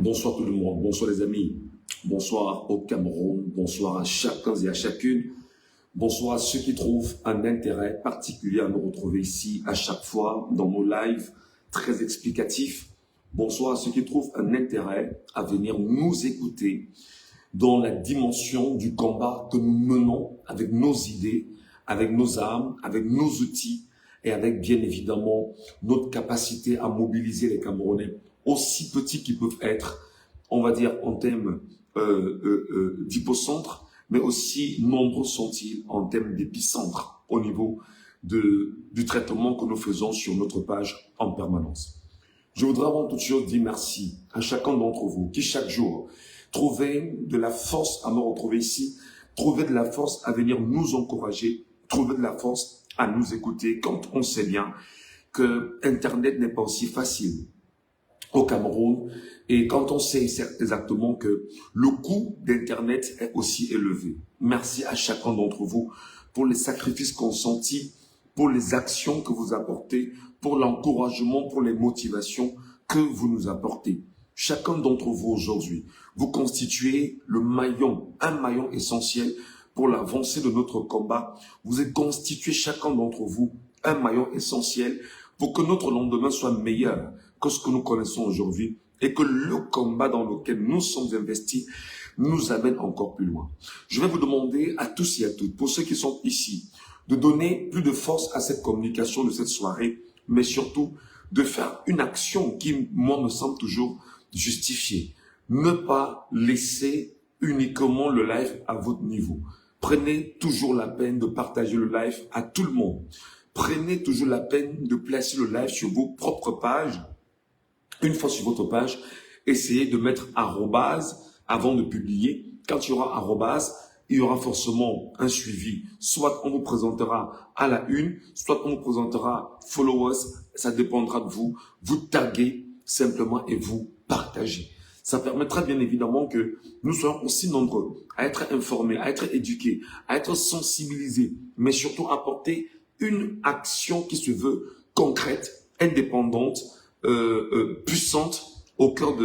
Bonsoir tout le monde, bonsoir les amis, bonsoir au Cameroun, bonsoir à chacun et à chacune, bonsoir à ceux qui trouvent un intérêt particulier à nous retrouver ici à chaque fois dans nos lives très explicatifs. Bonsoir à ceux qui trouvent un intérêt à venir nous écouter dans la dimension du combat que nous menons avec nos idées, avec nos armes, avec nos outils et avec bien évidemment notre capacité à mobiliser les Camerounais, aussi petits qu'ils peuvent être, on va dire en termes d'hypocentre, mais aussi nombreux sont-ils en termes d'épicentre au niveau du traitement que nous faisons sur notre page en permanence. Je voudrais avant toute chose dire merci à chacun d'entre vous qui chaque jour trouvez de la force à me retrouver ici, trouvez de la force à venir nous encourager, trouvez de la force à nous écouter quand on sait bien que Internet n'est pas aussi facile au Cameroun et quand on sait exactement que le coût d'Internet est aussi élevé. Merci à chacun d'entre vous pour les sacrifices consentis, pour les actions que vous apportez, pour l'encouragement, pour les motivations que vous nous apportez. Chacun d'entre vous aujourd'hui, vous constituez un maillon essentiel pour l'avancée de notre combat. Vous êtes constitué chacun d'entre vous un maillon essentiel pour que notre lendemain soit meilleur que ce que nous connaissons aujourd'hui et que le combat dans lequel nous sommes investis nous amène encore plus loin. Je vais vous demander à tous et à toutes, pour ceux qui sont ici, de donner plus de force à cette communication de cette soirée, mais surtout de faire une action qui, moi, me semble toujours justifiée. Ne pas laisser uniquement le live à votre niveau. Prenez toujours la peine de partager le live à tout le monde. Prenez toujours la peine de placer le live sur vos propres pages. Une fois sur votre page, essayez de mettre arrobase avant de publier. Quand il y aura arrobase, il y aura forcément un suivi. Soit on vous présentera à la une, soit on vous présentera followers. Ça dépendra de vous. Vous taguez simplement et vous partagez. Ça permettra bien évidemment que nous soyons aussi nombreux à être informés, à être éduqués, à être sensibilisés, mais surtout apporter une action qui se veut concrète, indépendante, puissante au cœur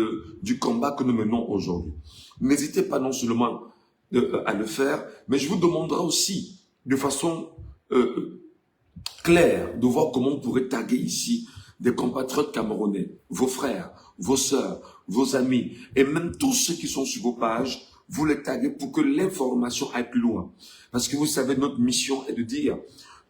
du combat que nous menons aujourd'hui. N'hésitez pas non seulement à le faire, mais je vous demanderai aussi de façon claire de voir comment on pourrait taguer ici des compatriotes camerounais, vos frères, vos sœurs, vos amis, et même tous ceux qui sont sur vos pages, vous les taguez pour que l'information aille plus loin. Parce que vous savez, notre mission est de dire,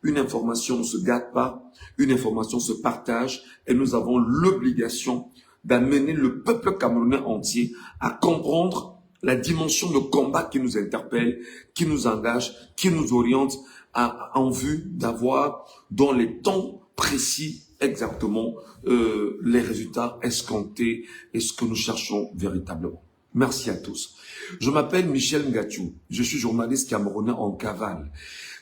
une information ne se gâte pas, une information se partage, et nous avons l'obligation d'amener le peuple camerounais entier à comprendre la dimension de combat qui nous interpelle, qui nous engage, qui nous oriente en vue d'avoir dans les temps précis exactement les résultats escomptés et ce que nous cherchons véritablement. Merci à tous. Je m'appelle Michel Ngachou, je suis journaliste camerounais en cavale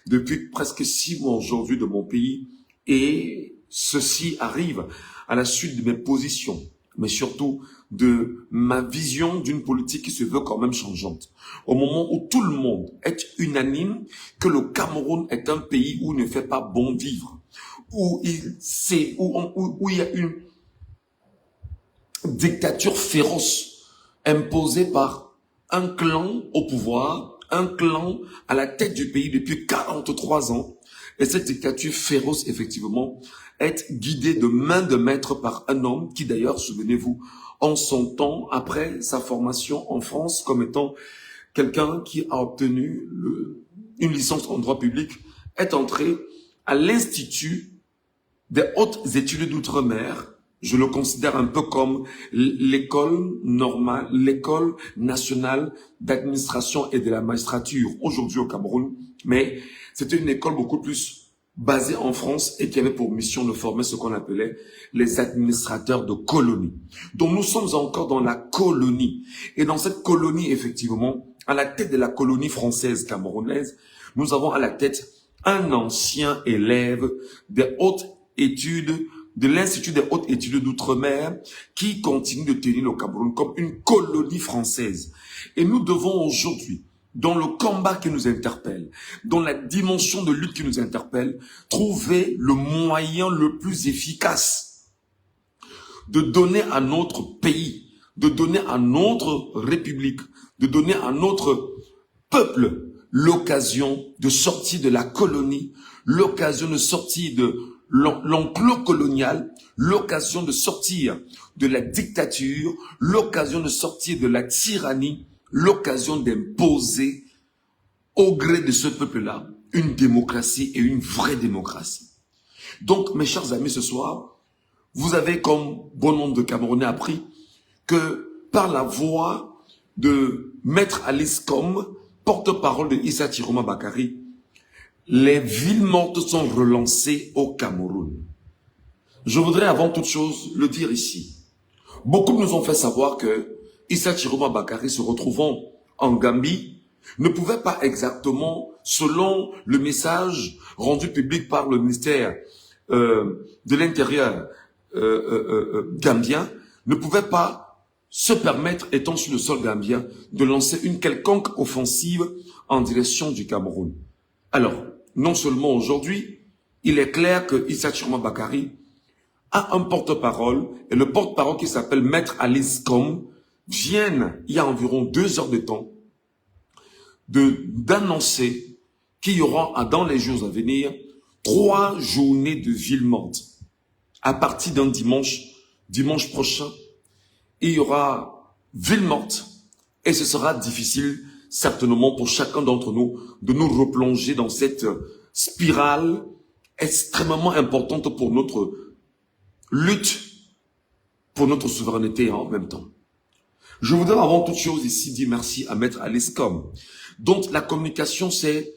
depuis presque 6 mois aujourd'hui de mon pays et ceci arrive à la suite de mes positions, mais surtout de ma vision d'une politique qui se veut quand même changeante. Au moment où tout le monde est unanime que le Cameroun est un pays où il ne fait pas bon vivre, où il y a une dictature féroce imposée par un clan au pouvoir, un clan à la tête du pays depuis 43 ans. Et cette dictature féroce, effectivement, est guidée de main de maître par un homme qui, d'ailleurs, souvenez-vous, en son temps, après sa formation en France, comme étant quelqu'un qui a obtenu une licence en droit public, est entré à l'Institut des hautes études d'outre-mer. Je le considère un peu comme l'école normale, l'école nationale d'administration et de la magistrature aujourd'hui au Cameroun, mais c'était une école beaucoup plus basée en France et qui avait pour mission de former ce qu'on appelait les administrateurs de colonies. Donc nous sommes encore dans la colonie. Et dans cette colonie, effectivement, à la tête de la colonie française camerounaise, nous avons à la tête un ancien élève des hautes études de l'Institut des hautes études d'outre-mer qui continue de tenir le Cameroun comme une colonie française. Et nous devons aujourd'hui, dans le combat qui nous interpelle, dans la dimension de lutte qui nous interpelle, trouver le moyen le plus efficace de donner à notre pays de donner à notre République, de donner à notre peuple l'occasion de sortir de la colonie, l'occasion de sortir de l'enclos colonial, l'occasion de sortir de la dictature, l'occasion de sortir de la tyrannie, l'occasion d'imposer au gré de ce peuple-là une démocratie et une vraie démocratie. Donc, mes chers amis, ce soir, vous avez, comme bon nombre de Camerounais, appris que par la voix de Maître Alice Com, porte-parole de Issa Chiroma Bakary, les villes mortes sont relancées au Cameroun. Je voudrais avant toute chose le dire ici. Beaucoup nous ont fait savoir que Issa Chiroma Bakary, se retrouvant en Gambie, ne pouvait pas exactement, selon le message rendu public par le ministère de l'Intérieur gambien, ne pouvait pas se permettre, étant sur le sol gambien, de lancer une quelconque offensive en direction du Cameroun. Alors, non seulement aujourd'hui, il est clair que Issa Chiroma Bakary a un porte-parole, et le porte-parole qui s'appelle Maître Alice Com vient, il y a environ 2 heures de temps, d'annoncer qu'il y aura, dans les jours à venir, 3 journées de ville morte. À partir d'un dimanche prochain, il y aura ville morte et ce sera difficile, certainement, pour chacun d'entre nous de nous replonger dans cette spirale extrêmement importante pour notre lutte, pour notre souveraineté en même temps. Je voudrais avant toute chose ici dire merci à Maître Alice Com, dont la communication ces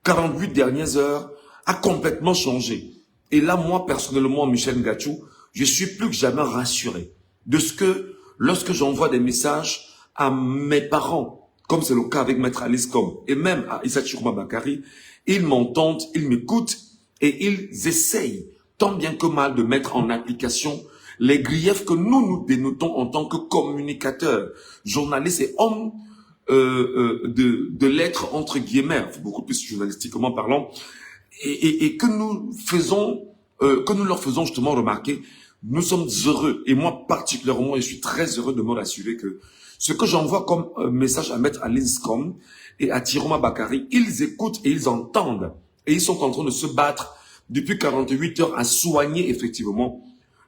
48 dernières heures a complètement changé. Et là, moi, personnellement, Michel Ngachou, je suis plus que jamais rassuré de ce que, lorsque j'envoie des messages à mes parents, comme c'est le cas avec Maître Alice Com, et même à Issa Chiroma Bakary, ils m'entendent, ils m'écoutent, et ils essayent, tant bien que mal, de mettre en application les griefs que nous dénotons en tant que communicateurs, journalistes et hommes de lettres, entre guillemets, beaucoup plus journalistiquement parlant, et que nous faisons, que nous leur faisons justement remarquer, nous sommes heureux, et moi particulièrement, je suis très heureux de me rassurer que ce que j'envoie comme message à Maître Alice Com et à Chiroma Bakary, ils écoutent et ils entendent, et ils sont en train de se battre depuis 48 heures à soigner effectivement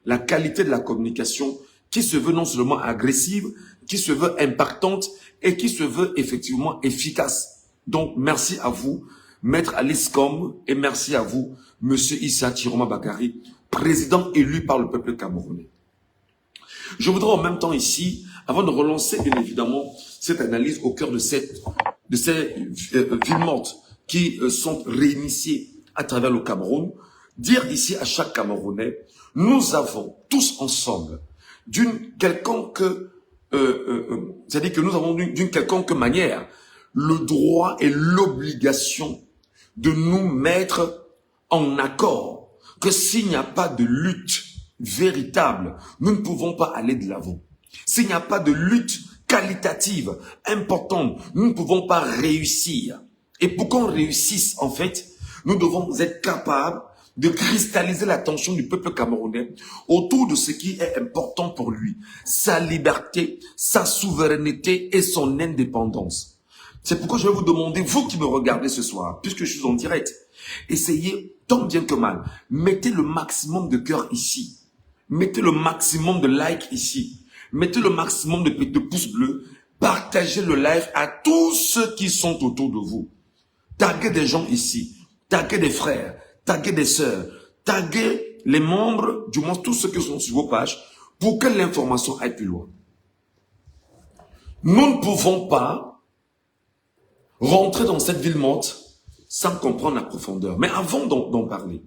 la qualité de la communication qui se veut non seulement agressive, qui se veut impactante et qui se veut effectivement efficace. Donc, merci à vous, Maître Alice Com, et merci à vous, Monsieur Issa Chiroma Bakary, président élu par le peuple camerounais. Je voudrais en même temps ici, avant de relancer bien évidemment cette analyse au cœur de ces villes mortes qui sont réinitiées à travers le Cameroun, dire ici à chaque Camerounais, nous avons tous ensemble, d'une quelconque, c'est-à-dire que nous avons d'une quelconque manière, le droit et l'obligation de nous mettre en accord que s'il n'y a pas de lutte véritable, nous ne pouvons pas aller de l'avant. S'il n'y a pas de lutte qualitative, importante, nous ne pouvons pas réussir. Et pour qu'on réussisse, en fait, nous devons être capables de cristalliser l'attention du peuple camerounais autour de ce qui est important pour lui, sa liberté, sa souveraineté et son indépendance. C'est pourquoi je vais vous demander, vous qui me regardez ce soir, puisque je suis en direct, essayez tant bien que mal, mettez le maximum de cœur ici, mettez le maximum de likes ici, mettez le maximum de pouces bleus, partagez le live à tous ceux qui sont autour de vous. Taguez des gens ici, taguez des frères, taguez des sœurs, taguez les membres, du moins tous ceux qui sont sur vos pages, pour que l'information aille plus loin. Nous ne pouvons pas rentrer dans cette ville morte sans comprendre la profondeur. Mais avant d'en parler,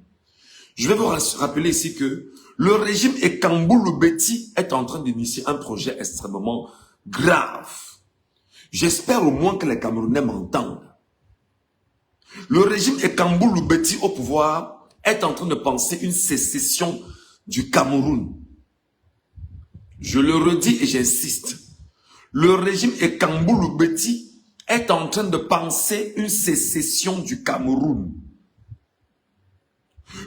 je vais vous rappeler ici que le régime Ekambou-Loubeti est en train d'initier un projet extrêmement grave. J'espère au moins que les Camerounais m'entendent. Le régime Ekambou-Loubeti au pouvoir est en train de penser une sécession du Cameroun. Je le redis et j'insiste. Le régime Ekambou-Loubeti est en train de penser une sécession du Cameroun.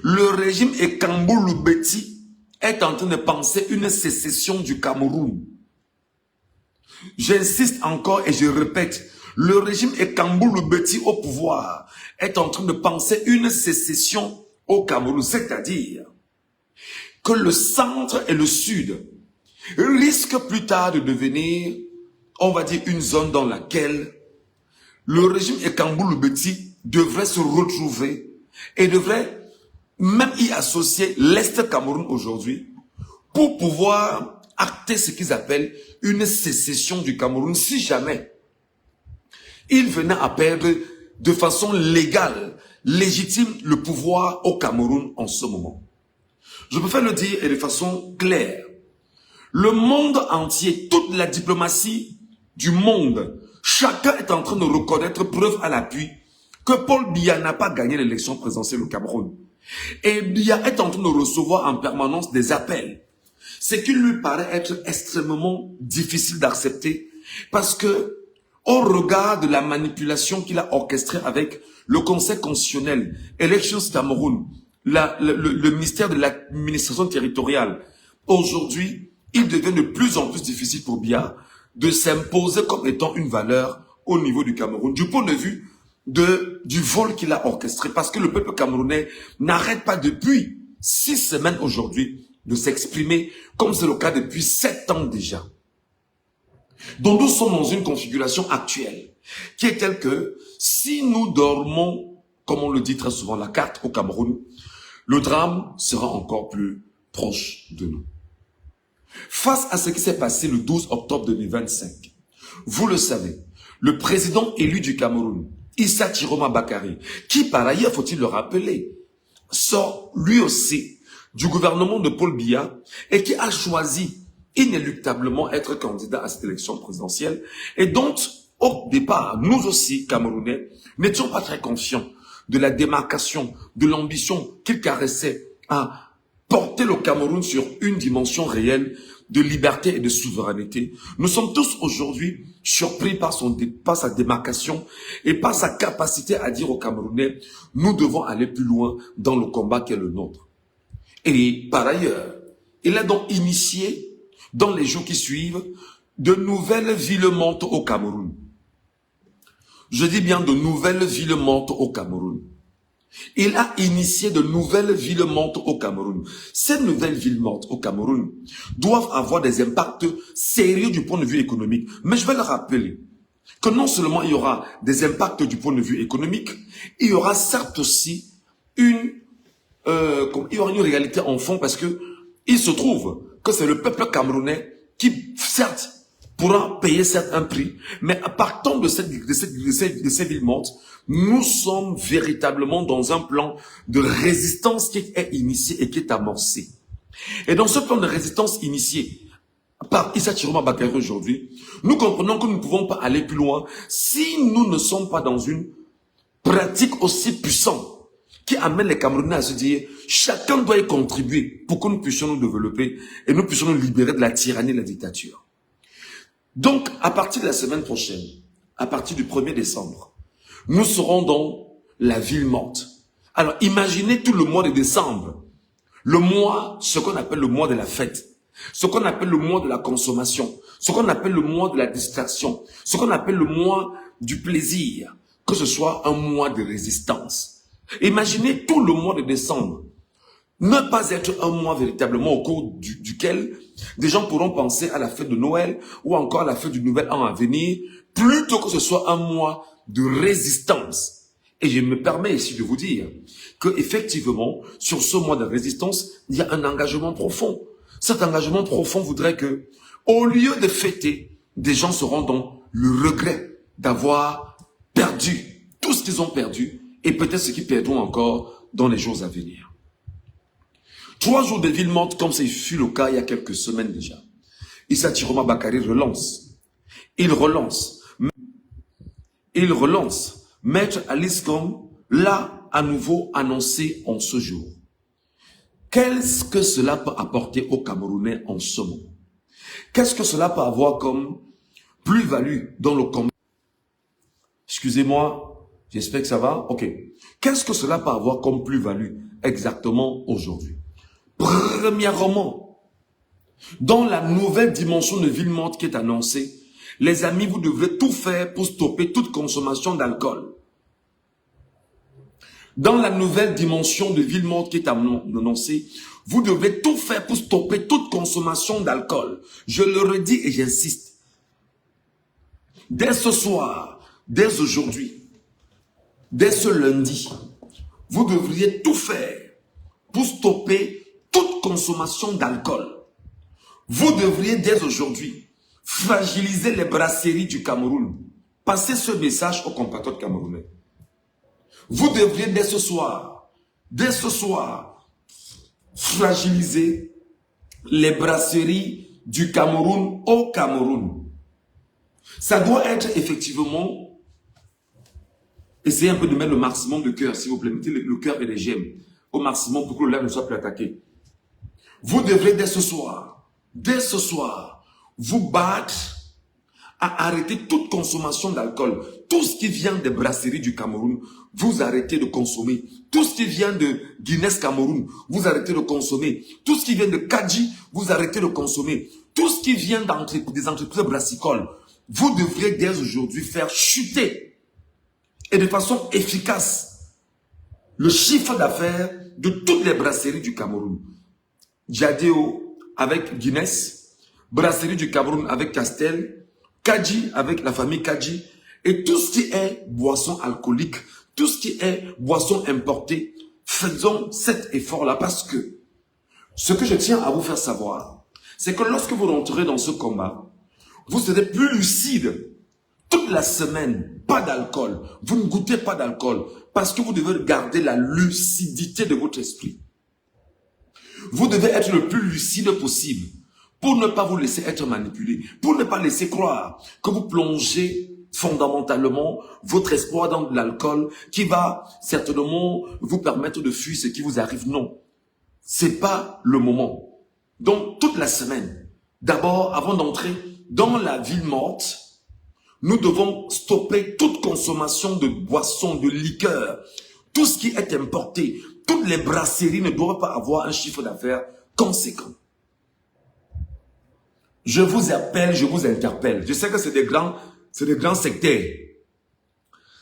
Le régime Ekambou-Loubeti est en train de penser une sécession du Cameroun. J'insiste encore et je répète, le régime Ekambou-Loubeti au pouvoir est en train de penser une sécession au Cameroun, c'est-à-dire que le centre et le sud risquent plus tard de devenir, on va dire, une zone dans laquelle le régime Ekambou-Loubeti devrait se retrouver et devrait même y associer l'Est Cameroun aujourd'hui pour pouvoir acter ce qu'ils appellent une sécession du Cameroun si jamais il venait à perdre de façon légale, légitime, le pouvoir au Cameroun en ce moment. Je préfère le dire et de façon claire. Le monde entier, toute la diplomatie du monde, chacun est en train de reconnaître, preuve à l'appui, que Paul Biya n'a pas gagné l'élection présidentielle au Cameroun. Et Biya est en train de recevoir en permanence des appels. Ce qui lui paraît être extrêmement difficile d'accepter parce que, au regard de la manipulation qu'il a orchestrée avec le Conseil constitutionnel, Elections Cameroun, le ministère de l'administration territoriale, aujourd'hui, il devient de plus en plus difficile pour Biya de s'imposer comme étant une valeur au niveau du Cameroun, du point de vue du vol qu'il a orchestré, parce que le peuple camerounais n'arrête pas depuis 6 semaines aujourd'hui de s'exprimer, comme c'est le cas depuis 7 ans déjà. Donc nous sommes dans une configuration actuelle, qui est telle que, si nous dormons, comme on le dit très souvent, la carte au Cameroun, le drame sera encore plus proche de nous. Face à ce qui s'est passé le 12 octobre 2025, vous le savez, le président élu du Cameroun, Issa Chiroma Bakary, qui par ailleurs, faut-il le rappeler, sort lui aussi du gouvernement de Paul Biya et qui a choisi inéluctablement être candidat à cette élection présidentielle et dont, au départ, nous aussi, Camerounais, n'étions pas très confiants de la démarcation, de l'ambition qu'il caressait à porter le Cameroun sur une dimension réelle de liberté et de souveraineté. Nous sommes tous aujourd'hui surpris par sa démarcation et par sa capacité à dire aux Camerounais, nous devons aller plus loin dans le combat qui est le nôtre. Et par ailleurs, il a donc initié, dans les jours qui suivent, de nouvelles villes montent au Cameroun. Je dis bien de nouvelles villes montent au Cameroun. Il a initié de nouvelles villes montent au Cameroun. Ces nouvelles villes montent au Cameroun doivent avoir des impacts sérieux du point de vue économique. Mais je vais le rappeler que non seulement il y aura des impacts du point de vue économique, il y aura certes aussi il y aura une réalité en fond parce que il se trouve que c'est le peuple camerounais qui, certes, pourra payer certes un prix, mais à partant de ces villes montes, nous sommes véritablement dans un plan de résistance qui est initié et qui est amorcé. Et dans ce plan de résistance initié par Issa Chiroma Bakary aujourd'hui, nous comprenons que nous ne pouvons pas aller plus loin si nous ne sommes pas dans une pratique aussi puissante qui amène les Camerounais à se dire chacun doit y contribuer pour que nous puissions nous développer et nous puissions nous libérer de la tyrannie et de la dictature. Donc, à partir de la semaine prochaine, à partir du 1er décembre, nous serons dans la ville morte. Alors, imaginez tout le mois de décembre, le mois, ce qu'on appelle le mois de la fête, ce qu'on appelle le mois de la consommation, ce qu'on appelle le mois de la distraction, ce qu'on appelle le mois du plaisir, que ce soit un mois de résistance. Imaginez tout le mois de décembre ne pas être un mois véritablement au cours duquel des gens pourront penser à la fête de Noël ou encore à la fête du nouvel an à venir, plutôt que ce soit un mois de résistance. Et je me permets ici de vous dire que effectivement, sur ce mois de résistance, il y a un engagement profond. Cet engagement profond voudrait que, au lieu de fêter, des gens seront dans le regret d'avoir perdu tout ce qu'ils ont perdu et peut-être ce qu'ils perdront encore dans les jours à venir. 3 jours de ville morte, comme ça fut le cas il y a quelques semaines déjà. Issa Chiroma Bakary relance. Il relance. Maître Alice Kom l'a à nouveau annoncé en ce jour. Qu'est-ce que cela peut apporter aux Camerounais en ce moment? Qu'est-ce que cela peut avoir comme plus-value dans le combat? Excusez-moi, j'espère que ça va. Ok. Qu'est-ce que cela peut avoir comme plus-value exactement aujourd'hui? Premièrement, dans la nouvelle dimension de ville morte qui est annoncée, Les amis, vous devrez tout faire pour stopper toute consommation d'alcool. Dans la nouvelle dimension de ville morte qui est annoncée, vous devez tout faire pour stopper toute consommation d'alcool. Je le redis et j'insiste. Dès ce soir, dès aujourd'hui, dès ce lundi, vous devriez tout faire pour stopper toute consommation d'alcool. Vous devriez dès aujourd'hui fragiliser les brasseries du Cameroun. Passez ce message aux compatriotes camerounais. Vous devriez dès ce soir, fragiliser les brasseries du Cameroun au Cameroun. Ça doit être effectivement, essayez un peu de mettre le maximum de cœur, s'il vous plaît, mettez le cœur et les gemmes au maximum pour que le live ne soit plus attaqué. Vous devrez dès ce soir, vous battre à arrêter toute consommation d'alcool. Tout ce qui vient des brasseries du Cameroun, vous arrêtez de consommer. Tout ce qui vient de Guinness Cameroun, vous arrêtez de consommer. Tout ce qui vient de Kadji, vous arrêtez de consommer. Tout ce qui vient des entreprises brassicoles, vous devriez dès aujourd'hui faire chuter et de façon efficace le chiffre d'affaires de toutes les brasseries du Cameroun. Diadéo avec Guinness, brasserie du Cameroun avec Castel, Kadji avec la famille Kadji, et tout ce qui est boisson alcoolique, tout ce qui est boisson importée, faisons cet effort-là parce que ce que je tiens à vous faire savoir, c'est que lorsque vous rentrerez dans ce combat, vous serez plus lucide. Toute la semaine, pas d'alcool. Vous ne goûtez pas d'alcool parce que vous devez garder la lucidité de votre esprit. Vous devez être le plus lucide possible pour ne pas vous laisser être manipulé, pour ne pas laisser croire que vous plongez fondamentalement votre espoir dans de l'alcool qui va certainement vous permettre de fuir ce qui vous arrive. Non, c'est pas le moment. Donc, toute la semaine, d'abord, avant d'entrer dans la ville morte, nous devons stopper toute consommation de boissons, de liqueurs, tout ce qui est importé. Toutes les brasseries ne doivent pas avoir un chiffre d'affaires conséquent. Je vous appelle, je vous interpelle. Je sais que c'est des grands sectaires.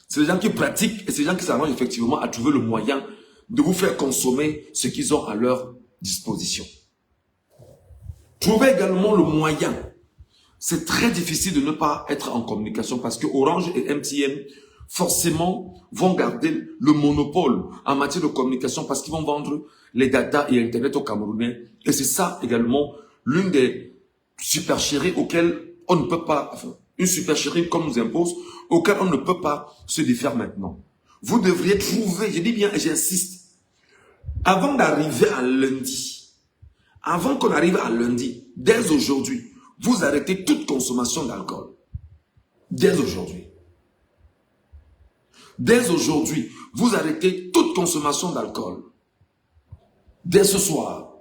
C'est des gens qui pratiquent et c'est des gens qui s'arrangent effectivement à trouver le moyen de vous faire consommer ce qu'ils ont à leur disposition. Trouvez également le moyen. C'est très difficile de ne pas être en communication parce que Orange et MTN forcément vont garder le monopole en matière de communication parce qu'ils vont vendre les data et Internet aux Camerounais. Et c'est ça également l'une des supercheries auxquelles on ne peut pas, enfin, une supercherie qu'on nous impose, auquel on ne peut pas se défaire maintenant. Vous devriez trouver, je dis bien et j'insiste, avant d'arriver à lundi, avant qu'on arrive à lundi, dès aujourd'hui, vous arrêtez toute consommation d'alcool. Dès aujourd'hui. Dès aujourd'hui, vous arrêtez toute consommation d'alcool. Dès ce soir.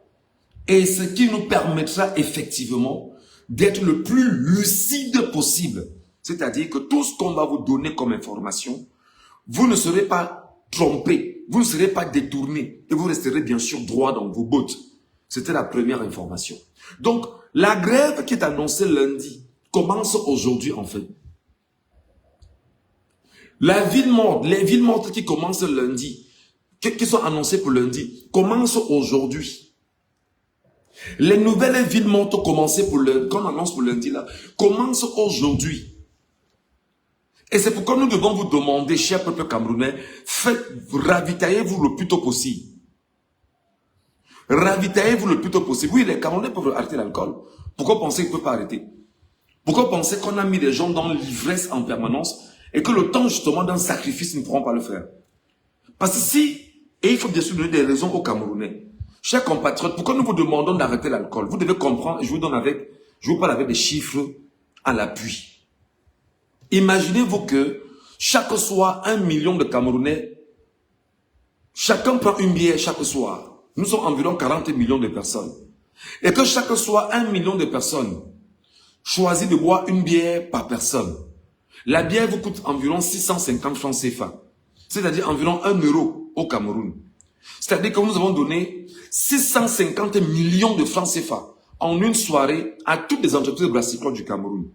Et ce qui nous permettra effectivement d'être le plus lucide possible. C'est-à-dire que tout ce qu'on va vous donner comme information, vous ne serez pas trompé, vous ne serez pas détourné et vous resterez bien sûr droit dans vos bottes. C'était la première information. Donc, la grève qui est annoncée lundi commence aujourd'hui en fait. La ville morte, les villes mortes qui commencent lundi, qui sont annoncées pour lundi, commencent aujourd'hui. Les nouvelles villes mortes commencées pour lundi, qu'on annonce pour lundi là, commencent aujourd'hui. Et c'est pourquoi nous devons vous demander, cher peuple camerounais, ravitaillez-vous le plus tôt possible. Ravitaillez-vous le plus tôt possible. Oui, les Camerounais peuvent arrêter l'alcool. Pourquoi penser qu'ils ne peuvent pas arrêter? Pourquoi penser qu'on a mis des gens dans l'ivresse en permanence et que le temps justement d'un sacrifice, ils ne pourront pas le faire? Parce que si, et il faut bien sûr donner des raisons aux Camerounais, chers compatriotes, pourquoi nous vous demandons d'arrêter l'alcool? Vous devez comprendre, et je vous parle avec des chiffres à l'appui. Imaginez-vous que chaque soir, 1 million de Camerounais, chacun prend une bière chaque soir. Nous sommes environ 40 millions de personnes. Et que chaque soir, 1 million de personnes choisissent de boire une bière par personne. La bière vous coûte environ 650 francs CFA. C'est-à-dire environ 1 euro au Cameroun. C'est-à-dire que nous avons donné 650 millions de francs CFA en une soirée à toutes les entreprises brassicoles du Cameroun.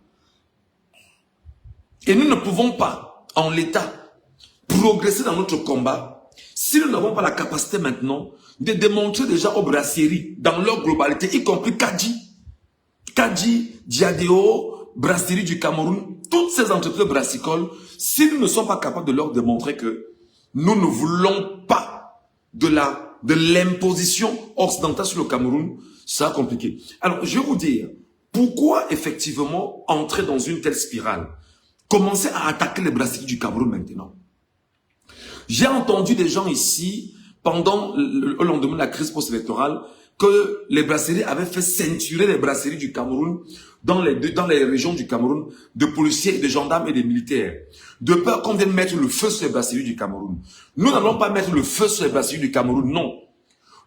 Et nous ne pouvons pas, en l'état, progresser dans notre combat si nous n'avons pas la capacité maintenant de démontrer déjà aux brasseries, dans leur globalité, y compris Kadi, Diadeo, Brasserie du Cameroun, toutes ces entreprises brassicoles, si nous ne sommes pas capables de leur démontrer que nous ne voulons pas de l'imposition occidentale sur le Cameroun, ça va compliqué. Alors, je vais vous dire, pourquoi effectivement entrer dans une telle spirale? Commencer à attaquer les brasseries du Cameroun maintenant. J'ai entendu des gens ici, pendant le lendemain de la crise post-électorale, que les brasseries avaient fait ceinturer les brasseries du Cameroun dans les régions du Cameroun de policiers, de gendarmes et de militaires. De peur qu'on vienne mettre le feu sur les brasseries du Cameroun. Nous n'allons pas mettre le feu sur les brasseries du Cameroun, non.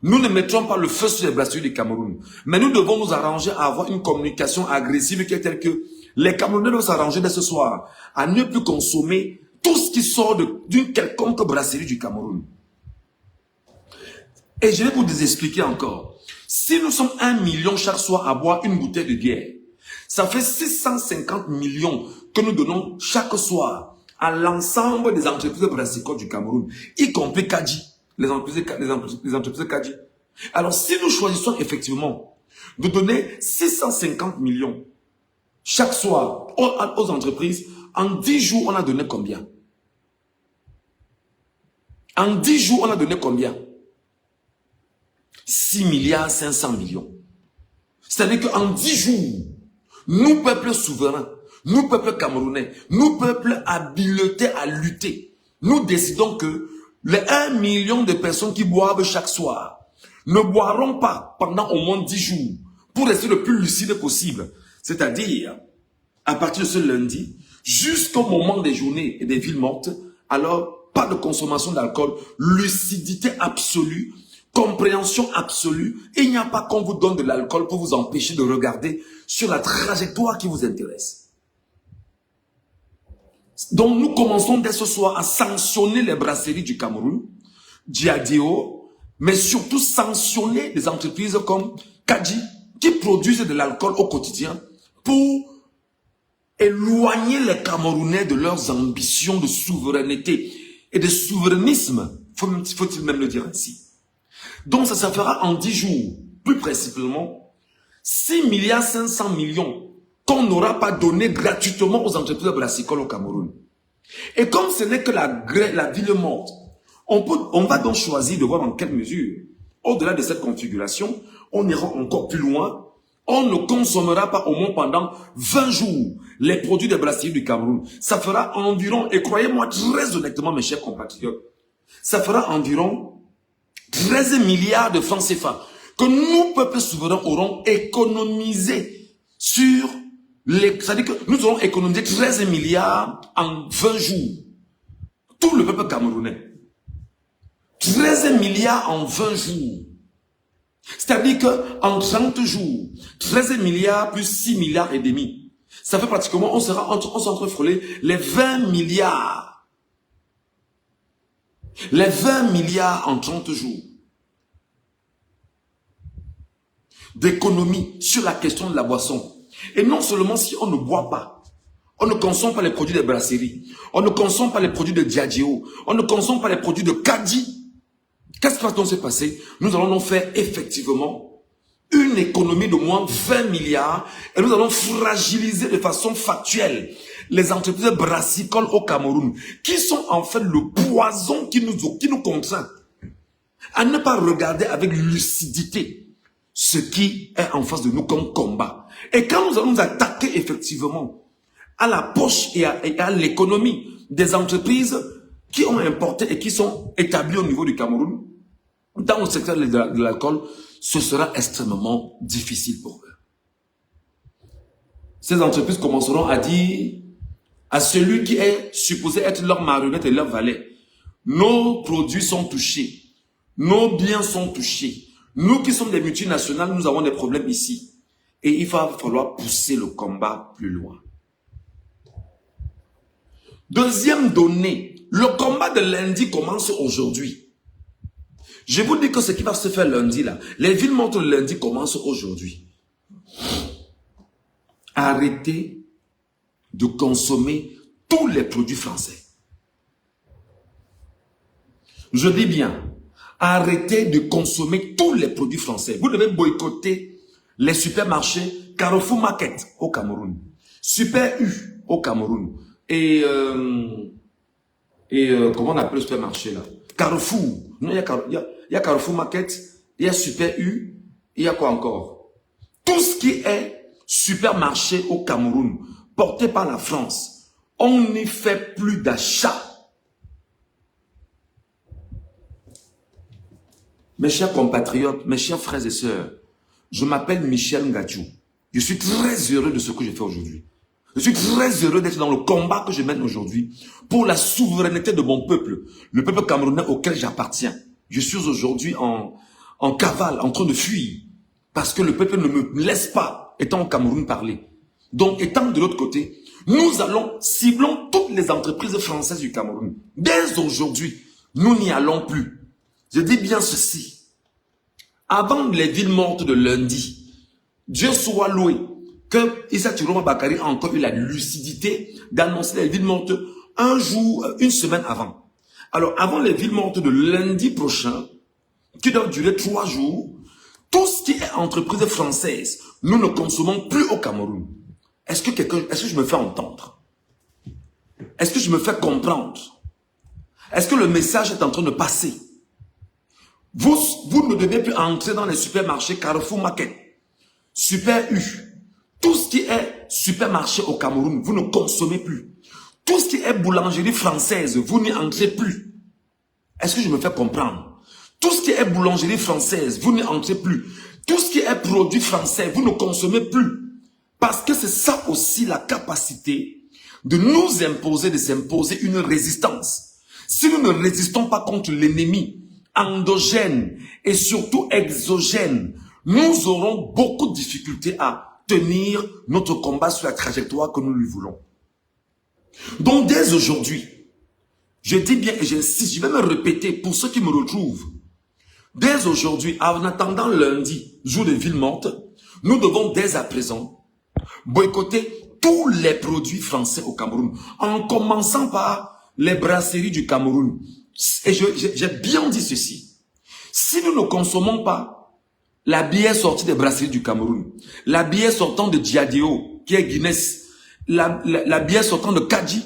Nous ne mettrons pas le feu sur les brasseries du Cameroun. Mais nous devons nous arranger à avoir une communication agressive qui est telle que les Camerounais doivent s'arranger dès ce soir à ne plus consommer tout ce qui sort d'une quelconque brasserie du Cameroun. Et je vais vous expliquer encore. Si nous sommes 1 million chaque soir à boire une bouteille de bière, ça fait 650 millions que nous donnons chaque soir à l'ensemble des entreprises brassicoles du Cameroun, y compris Kadi, les entreprises Kadi. Alors si nous choisissons effectivement de donner 650 millions chaque soir aux entreprises, en 10 jours, on a donné combien? En 10 jours, on a donné combien? 6 milliards 500 millions. C'est-à-dire qu'en 10 jours, nous, peuple souverain, nous, peuple camerounais, nous, peuple habilité à lutter, nous décidons que les 1 million de personnes qui boivent chaque soir ne boiront pas pendant au moins 10 jours pour rester le plus lucide possible. C'est-à-dire, à partir de ce lundi, jusqu'au moment des journées et des villes mortes, alors pas de consommation d'alcool, lucidité absolue, compréhension absolue. Et il n'y a pas qu'on vous donne de l'alcool pour vous empêcher de regarder sur la trajectoire qui vous intéresse. Donc nous commençons dès ce soir à sanctionner les brasseries du Cameroun, Diadeo, mais surtout sanctionner des entreprises comme Kadi qui produisent de l'alcool au quotidien pour éloigner les Camerounais de leurs ambitions de souveraineté et de souverainisme, faut-il même le dire ainsi. Donc ça fera en 10 jours, plus précisément, 6 milliards 500 millions qu'on n'aura pas donné gratuitement aux entreprises brassicoles au Cameroun. Et comme ce n'est que la ville morte, on va donc choisir de voir en quelle mesure, au-delà de cette configuration, on ira encore plus loin. On ne consommera pas au moins pendant 20 jours les produits des brasseries du Cameroun. Ça fera environ, et croyez-moi très honnêtement mes chers compatriotes, ça fera environ 13 milliards de francs CFA que nous, peuple souverain, aurons économisé sur les... C'est-à-dire que nous aurons économisé 13 milliards en 20 jours. Tout le peuple camerounais. 13 milliards en 20 jours. C'est-à-dire qu'en 30 jours, 13 milliards plus 6 milliards et demi, ça fait pratiquement, on s'est entrefrôlé les 20 milliards. Les 20 milliards en 30 jours d'économie sur la question de la boisson. Et non seulement si on ne boit pas, on ne consomme pas les produits des brasseries, on ne consomme pas les produits de Diageo, on ne consomme pas les produits de Kadi. Qu'est-ce qui va donc se passer? Nous allons donc faire effectivement une économie de moins 20 milliards et nous allons fragiliser de façon factuelle les entreprises brassicoles au Cameroun qui sont en fait le poison qui nous contraint à ne pas regarder avec lucidité ce qui est en face de nous comme combat. Et quand nous allons nous attaquer effectivement à la poche et à l'économie des entreprises qui ont importé et qui sont établis au niveau du Cameroun, dans le secteur de l'alcool, ce sera extrêmement difficile pour eux. Ces entreprises commenceront à dire à celui qui est supposé être leur marionnette et leur valet, nos produits sont touchés, nos biens sont touchés. Nous qui sommes des multinationales, nous avons des problèmes ici. Et il va falloir pousser le combat plus loin. Deuxième donnée, le combat de lundi commence aujourd'hui. Je vous dis que ce qui va se faire lundi là, les villes mortes le lundi commencent aujourd'hui. Arrêtez de consommer tous les produits français. Je dis bien, arrêtez de consommer tous les produits français. Vous devez boycotter les supermarchés Carrefour Market au Cameroun, Super U au Cameroun et comment on appelle le supermarché là? Carrefour. Non, il y a Carrefour Market, il y a Super U, il y a quoi encore? Tout ce qui est supermarché au Cameroun, porté par la France, on n'y fait plus d'achat. Mes chers compatriotes, mes chers frères et sœurs, je m'appelle Michel Ngadjou. Je suis très heureux de ce que je fais aujourd'hui. Je suis très heureux d'être dans le combat que je mène aujourd'hui pour la souveraineté de mon peuple, le peuple camerounais auquel j'appartiens. Je suis aujourd'hui en cavale, en train de fuir, parce que le peuple ne me laisse pas, étant au Cameroun, parler. Donc, étant de l'autre côté, nous ciblons toutes les entreprises françaises du Cameroun. Dès aujourd'hui, nous n'y allons plus. Je dis bien ceci. Avant les villes mortes de lundi, Dieu soit loué que Issa Tiroma Bakari a encore eu la lucidité d'annoncer les villes mortes un jour, une semaine avant. Alors, avant les villes mortes de lundi prochain, qui doivent durer 3 jours, tout ce qui est entreprise française, nous ne consommons plus au Cameroun. Est-ce que je me fais entendre? Est-ce que je me fais comprendre? Est-ce que le message est en train de passer? Vous ne devez plus entrer dans les supermarchés Carrefour Market, Super U. Tout ce qui est supermarché au Cameroun, vous ne consommez plus. Tout ce qui est boulangerie française, vous n'y entrez plus. Est-ce que je me fais comprendre? Tout ce qui est boulangerie française, vous n'y entrez plus. Tout ce qui est produit français, vous ne consommez plus. Parce que c'est ça aussi la capacité de nous imposer, de s'imposer une résistance. Si nous ne résistons pas contre l'ennemi endogène et surtout exogène, nous aurons beaucoup de difficultés à tenir notre combat sur la trajectoire que nous lui voulons. Donc dès aujourd'hui, je dis bien et j'insiste, je vais me répéter pour ceux qui me retrouvent. Dès aujourd'hui, en attendant lundi, jour de ville morte, nous devons dès à présent boycotter tous les produits français au Cameroun, en commençant par les brasseries du Cameroun. Et j'ai bien dit ceci. Si nous ne consommons pas la bière sortie des brasseries du Cameroun, la bière sortant de Diadéo, qui est Guinness, la bière sortant de Kadji,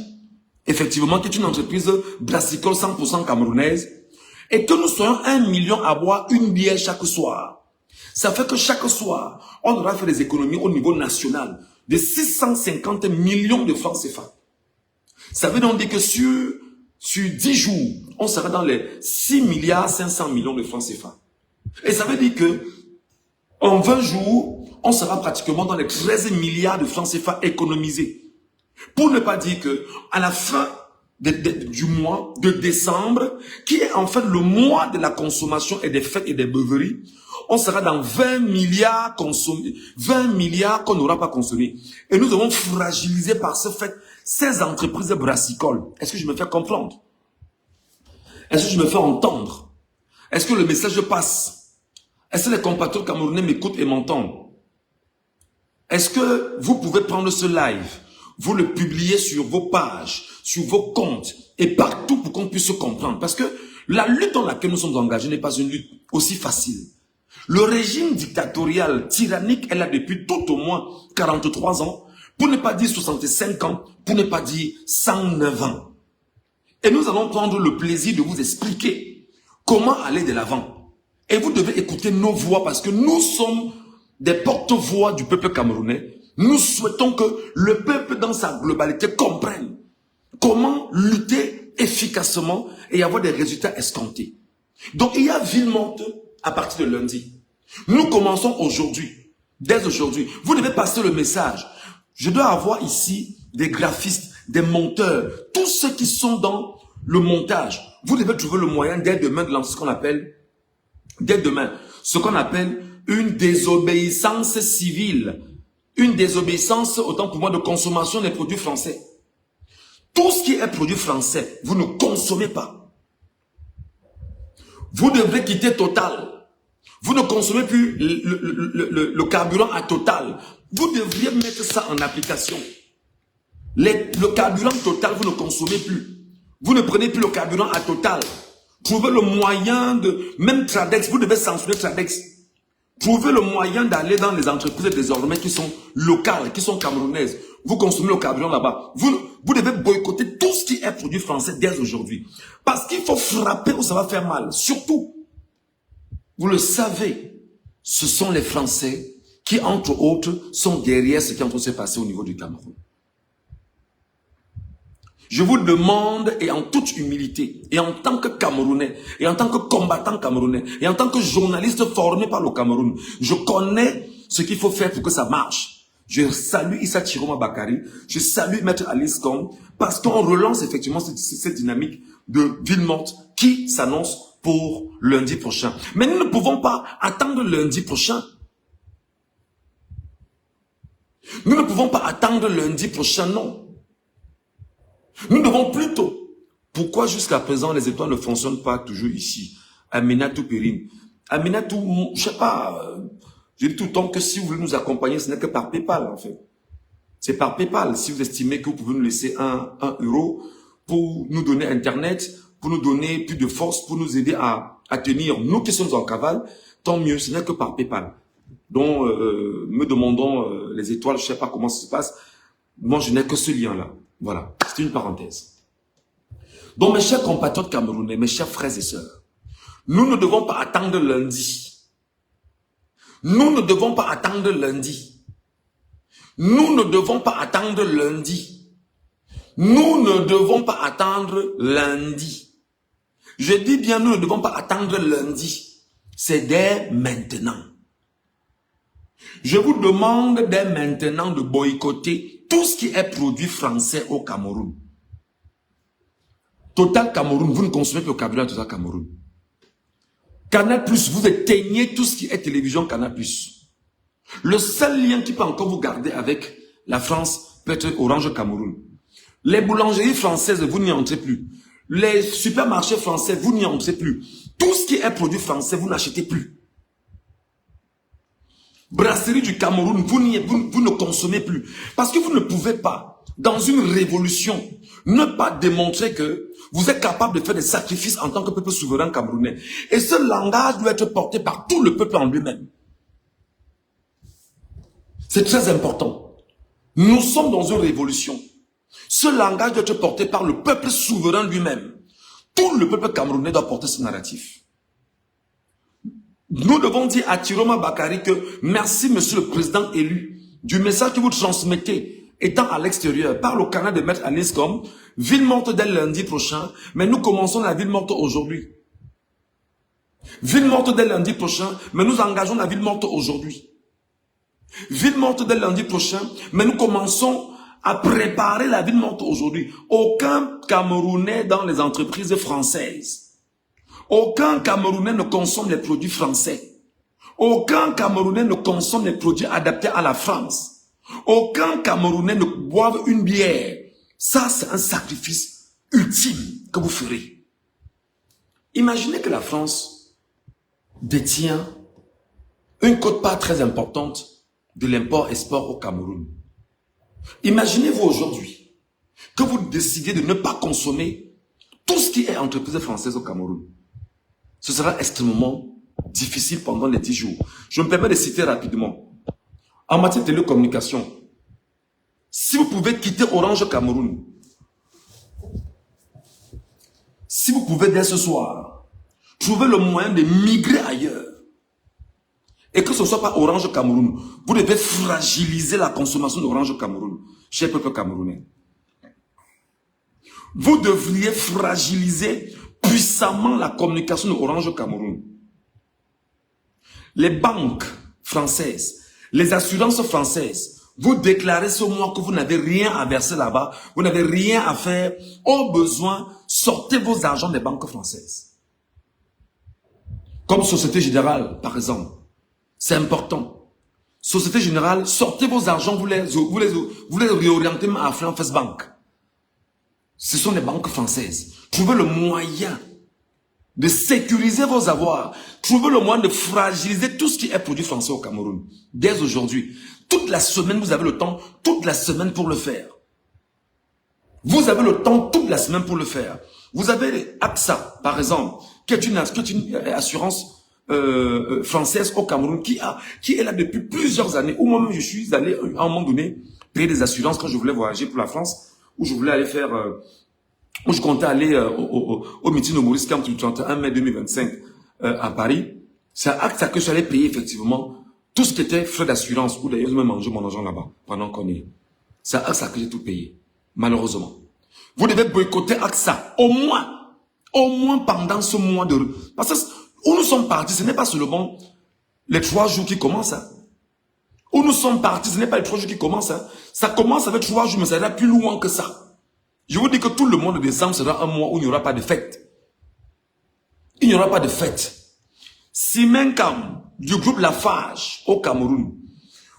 effectivement, qui est une entreprise brassicole 100% camerounaise, et que nous soyons 1 million à boire une bière chaque soir, ça fait que chaque soir, on aura fait des économies au niveau national de 650 millions de francs CFA. Ça veut donc dire que sur 10 jours, on sera dans les 6 milliards 500 millions de francs CFA. Et ça veut dire que en 20 jours, on sera pratiquement dans les 13 milliards de francs CFA économisés. Pour ne pas dire que à la fin du mois de décembre, qui est en fait le mois de la consommation et des fêtes et des beuveries, on sera dans 20 milliards consommés, 20 milliards qu'on n'aura pas consommés. Et nous avons fragilisé par ce fait ces entreprises brassicoles. Est-ce que je me fais comprendre? Est-ce que je me fais entendre? Est-ce que le message passe? Est-ce que les compatriotes camerounais m'écoutent et m'entendent? Est-ce que vous pouvez prendre ce live, vous le publier sur vos pages, sur vos comptes et partout pour qu'on puisse se comprendre? Parce que la lutte dans laquelle nous sommes engagés n'est pas une lutte aussi facile. Le régime dictatorial, tyrannique, est là depuis tout au moins 43 ans, pour ne pas dire 65 ans, pour ne pas dire 109 ans. Et nous allons prendre le plaisir de vous expliquer comment aller de l'avant. Et vous devez écouter nos voix parce que nous sommes des porte-voix du peuple camerounais. Nous souhaitons que le peuple dans sa globalité comprenne comment lutter efficacement et avoir des résultats escomptés. Donc il y a ville morte à partir de lundi. Nous commençons aujourd'hui. Dès aujourd'hui, vous devez passer le message. Je dois avoir ici des graphistes, des monteurs, tous ceux qui sont dans le montage. Vous devez trouver le moyen dès demain de lancer ce qu'on appelle, une désobéissance civile. Une désobéissance, autant pour moi, de consommation des produits français. Tout ce qui est produit français, vous ne consommez pas. Vous devrez quitter Total. Vous ne consommez plus le carburant à Total. Vous devriez mettre ça en application. Le carburant Total, vous ne consommez plus. Vous ne prenez plus le carburant à Total. Trouvez le moyen de... Même Tradex, vous devez censurer Tradex. Trouvez le moyen d'aller dans les entreprises désormais qui sont locales, qui sont camerounaises. Vous consommez le carburant là-bas. Vous devez boycotter tout ce qui est produit français dès aujourd'hui. Parce qu'il faut frapper où ça va faire mal. Surtout, vous le savez, ce sont les Français qui, entre autres, sont derrière ce qui est en train de se passer au niveau du Cameroun. Je vous demande, et en toute humilité, et en tant que Camerounais, et en tant que combattant camerounais, et en tant que journaliste formé par le Cameroun, je connais ce qu'il faut faire pour que ça marche. Je salue Issa Chiroma Bakari, je salue Maître Alice Kong, parce qu'on relance effectivement cette dynamique de ville morte qui s'annonce pour lundi prochain. Mais nous ne pouvons pas attendre lundi prochain. Nous ne pouvons pas attendre lundi prochain, non. Nous devons plutôt. Pourquoi jusqu'à présent les étoiles ne fonctionnent pas toujours ici? Aminatou Perrine. Aminatou, je sais pas, je dis tout le temps que si vous voulez nous accompagner, ce n'est que par PayPal en fait. C'est par PayPal. Si vous estimez que vous pouvez nous laisser 1 euro pour nous donner Internet, pour nous donner plus de force, pour nous aider à tenir, nous qui sommes en cavale, tant mieux, ce n'est que par PayPal. Donc, me demandons les étoiles, je ne sais pas comment ça se passe. Moi, je n'ai que ce lien-là. Voilà, c'est une parenthèse. Donc, mes chers compatriotes camerounais, mes chers frères et sœurs, nous ne devons pas attendre lundi. Nous ne devons pas attendre lundi. Nous ne devons pas attendre lundi. Nous ne devons pas attendre lundi. Je dis bien, nous ne devons pas attendre lundi. C'est dès maintenant. Je vous demande dès maintenant de boycotter tout ce qui est produit français au Cameroun. Total Cameroun, vous ne consommez plus le carburant Total Cameroun. Canal+, vous éteignez tout ce qui est télévision Canal+. Le seul lien qui peut encore vous garder avec la France peut être Orange Cameroun. Les boulangeries françaises, vous n'y entrez plus. Les supermarchés français, vous n'y entrez plus. Tout ce qui est produit français, vous n'achetez plus. Brasserie du Cameroun, vous ne consommez plus. Parce que vous ne pouvez pas, dans une révolution, ne pas démontrer que vous êtes capable de faire des sacrifices en tant que peuple souverain camerounais. Et ce langage doit être porté par tout le peuple en lui-même. C'est très important. Nous sommes dans une révolution. Ce langage doit être porté par le peuple souverain lui-même. Tout le peuple camerounais doit porter ce narratif. Nous devons dire à Chiroma Bakari que merci, monsieur le président élu, du message que vous transmettez étant à l'extérieur par le canal de Maître Alice Kong, ville morte dès lundi prochain, mais nous commençons la ville morte aujourd'hui. Ville morte dès lundi prochain, mais nous engageons la ville morte aujourd'hui. Ville morte dès lundi prochain, mais nous commençons à préparer la ville morte aujourd'hui. Aucun Camerounais dans les entreprises françaises. Aucun Camerounais ne consomme les produits français. Aucun Camerounais ne consomme les produits adaptés à la France. Aucun Camerounais ne boive une bière. Ça, c'est un sacrifice ultime que vous ferez. Imaginez que la France détient une quote-part très importante de l'import-export au Cameroun. Imaginez-vous aujourd'hui que vous décidez de ne pas consommer tout ce qui est entreprise française au Cameroun. Ce sera extrêmement difficile pendant les 10 jours. Je me permets de citer rapidement. En matière de télécommunication, si vous pouvez quitter Orange Cameroun, si vous pouvez dès ce soir, trouver le moyen de migrer ailleurs, et que ce ne soit pas Orange Cameroun, vous devez fragiliser la consommation d'Orange Cameroun, cher peuple camerounais. Vous devriez fragiliser puissamment la communication de Orange Cameroun. Les banques françaises, les assurances françaises, vous déclarez ce mois que vous n'avez rien à verser là-bas, vous n'avez rien à faire. Au besoin, sortez vos argents des banques françaises. Comme Société Générale, par exemple. C'est important. Société Générale, sortez vos argents, vous les réorientez à First Bank. Ce sont les banques françaises. Trouvez le moyen de sécuriser vos avoirs. Trouvez le moyen de fragiliser tout ce qui est produit français au Cameroun. Dès aujourd'hui. Toute la semaine, vous avez le temps, toute la semaine pour le faire. Vous avez le temps toute la semaine pour le faire. Vous avez AXA, par exemple, qui est une assurance française au Cameroun, qui est là depuis plusieurs années, où moi-même je suis allé à un moment donné payer des assurances quand je voulais voyager pour la France, où je voulais aller faire, où je comptais aller au meeting de Maurice Camp du 31 mai 2025 à Paris. C'est à AXA que je suis allé payer effectivement tout ce qui était frais d'assurance, ou d'ailleurs je me mangeais mon argent là-bas pendant qu'on est. C'est à AXA que j'ai tout payé, malheureusement. Vous devez boycotter AXA, au moins pendant ce mois de... Parce que où nous sommes partis, ce n'est pas seulement les 3 jours qui commencent. Hein. Où nous sommes partis, ce n'est pas les 3 jours qui commencent. Hein. Ça commence avec 3 jours, mais ça ira plus loin que ça. Je vous dis que tout le mois de décembre sera un mois où il n'y aura pas de fête. Il n'y aura pas de fête. Simencam, du groupe Lafarge au Cameroun,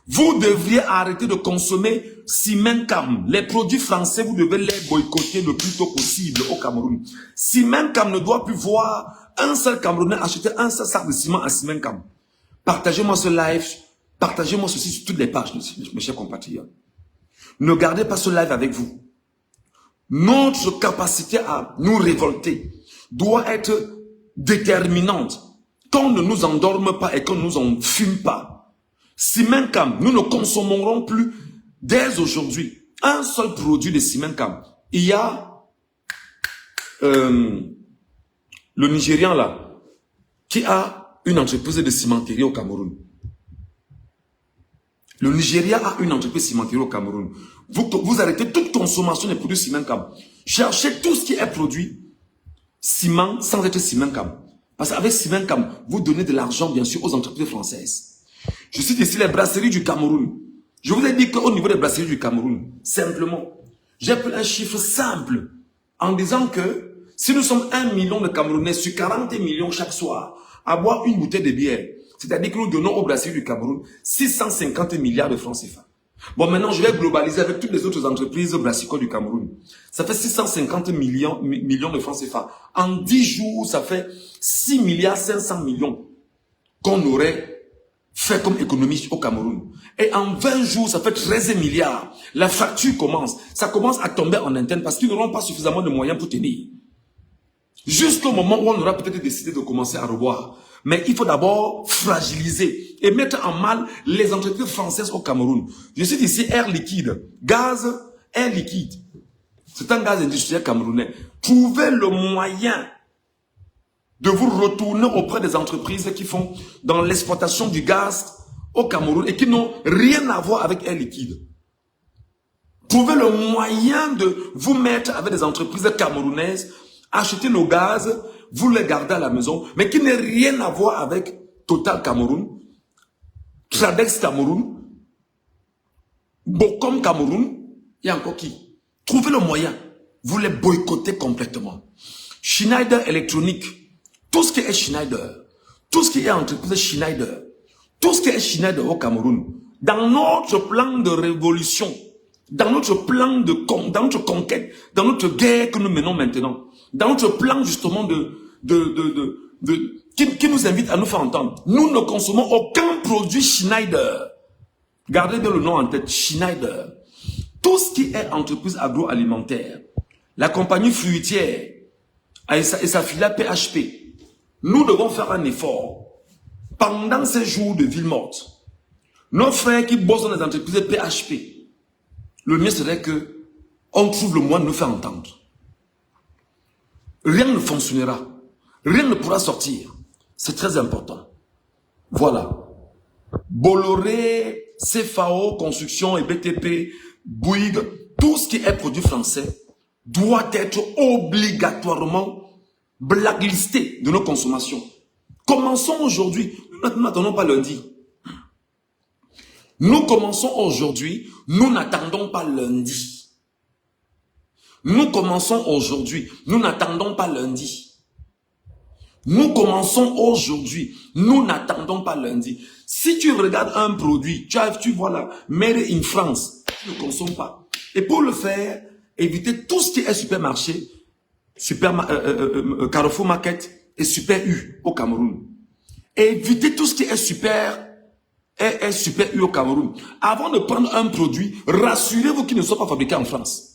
vous devriez arrêter de consommer Simencam. Les produits français, vous devez les boycotter le plus tôt possible au Cameroun. Simencam ne doit plus voir un seul Camerounais acheter un seul sac de ciment à Simencam. Partagez-moi ce live, partagez-moi ceci sur toutes les pages, mes chers compatriotes. Ne gardez pas ce live avec vous. Notre capacité à nous révolter doit être déterminante. Qu'on ne nous endorme pas et qu'on ne nous enfume pas. Simencam, nous ne consommerons plus dès aujourd'hui un seul produit de Simencam. Il y a le Nigérian là, qui a une entreprise de cimenterie au Cameroun. Le Nigeria a une entreprise cimenterie au Cameroun. Vous arrêtez toute consommation des produits Simencam. Cherchez tout ce qui est produit ciment sans être Simencam. Parce qu'avec Simencam, vous donnez de l'argent, bien sûr, aux entreprises françaises. Je cite ici les brasseries du Cameroun. Je vous ai dit qu'au niveau des brasseries du Cameroun, simplement, j'ai pris un chiffre simple en disant que si nous sommes 1 million de Camerounais sur 40 millions chaque soir à boire une bouteille de bière, c'est-à-dire que nous donnons aux brasseries du Cameroun 650 milliards de francs CFA. Bon, maintenant, je vais globaliser avec toutes les autres entreprises brassicoles du Cameroun. Ça fait 650 millions de francs CFA. En 10 jours, ça fait 6 milliards 500 millions qu'on aurait fait comme économie au Cameroun. Et en 20 jours, ça fait 13 milliards. La fracture commence. Ça commence à tomber en interne parce qu'ils n'auront pas suffisamment de moyens pour tenir. Jusqu'au moment où on aura peut-être décidé de commencer à revoir. Mais il faut d'abord fragiliser et mettre en mal les entreprises françaises au Cameroun. Je cite ici Air Liquide. Gaz, Air Liquide. C'est un gaz industriel camerounais. Trouvez le moyen de vous retourner auprès des entreprises qui font dans l'exploitation du gaz au Cameroun et qui n'ont rien à voir avec Air Liquide. Trouvez le moyen de vous mettre avec des entreprises camerounaises, acheter nos gaz, vous les gardez à la maison, mais qui n'ont rien à voir avec Total Cameroun, Tradex Cameroun, Bocom Cameroun, et encore qui. Trouvez le moyen, vous les boycottez complètement. Schneider Electronic, tout ce qui est Schneider, tout ce qui est entreprise Schneider, tout ce qui est Schneider au Cameroun, dans notre plan de révolution, dans notre plan dans notre conquête, dans notre guerre que nous menons maintenant, dans notre plan justement qui nous invite à nous faire entendre, nous ne consommons aucun produit Schneider. Gardez bien le nom en tête, Schneider. Tout ce qui est entreprise agroalimentaire, la compagnie fruitière et sa filiale PHP, nous devons faire un effort pendant ces jours de ville morte. Nos frères qui bossent dans les entreprises PHP, le mieux serait que on trouve le moyen de nous faire entendre. Rien ne fonctionnera. Rien ne pourra sortir. C'est très important. Voilà. Bolloré, CFAO, Construction et BTP, Bouygues, tout ce qui est produit français doit être obligatoirement blacklisté de nos consommations. Commençons aujourd'hui. Nous n'attendons pas lundi. Nous commençons aujourd'hui. Nous n'attendons pas lundi. Nous commençons aujourd'hui. Nous n'attendons pas lundi. Nous commençons aujourd'hui. Nous n'attendons pas lundi. Si tu regardes un produit, tu vois là, made in France, tu ne consommes pas. Et pour le faire, évitez tout ce qui est supermarché, Carrefour Market et Super U au Cameroun. Évitez tout ce qui est Super U au Cameroun. Avant de prendre un produit, rassurez-vous qu'il ne soit pas fabriqué en France.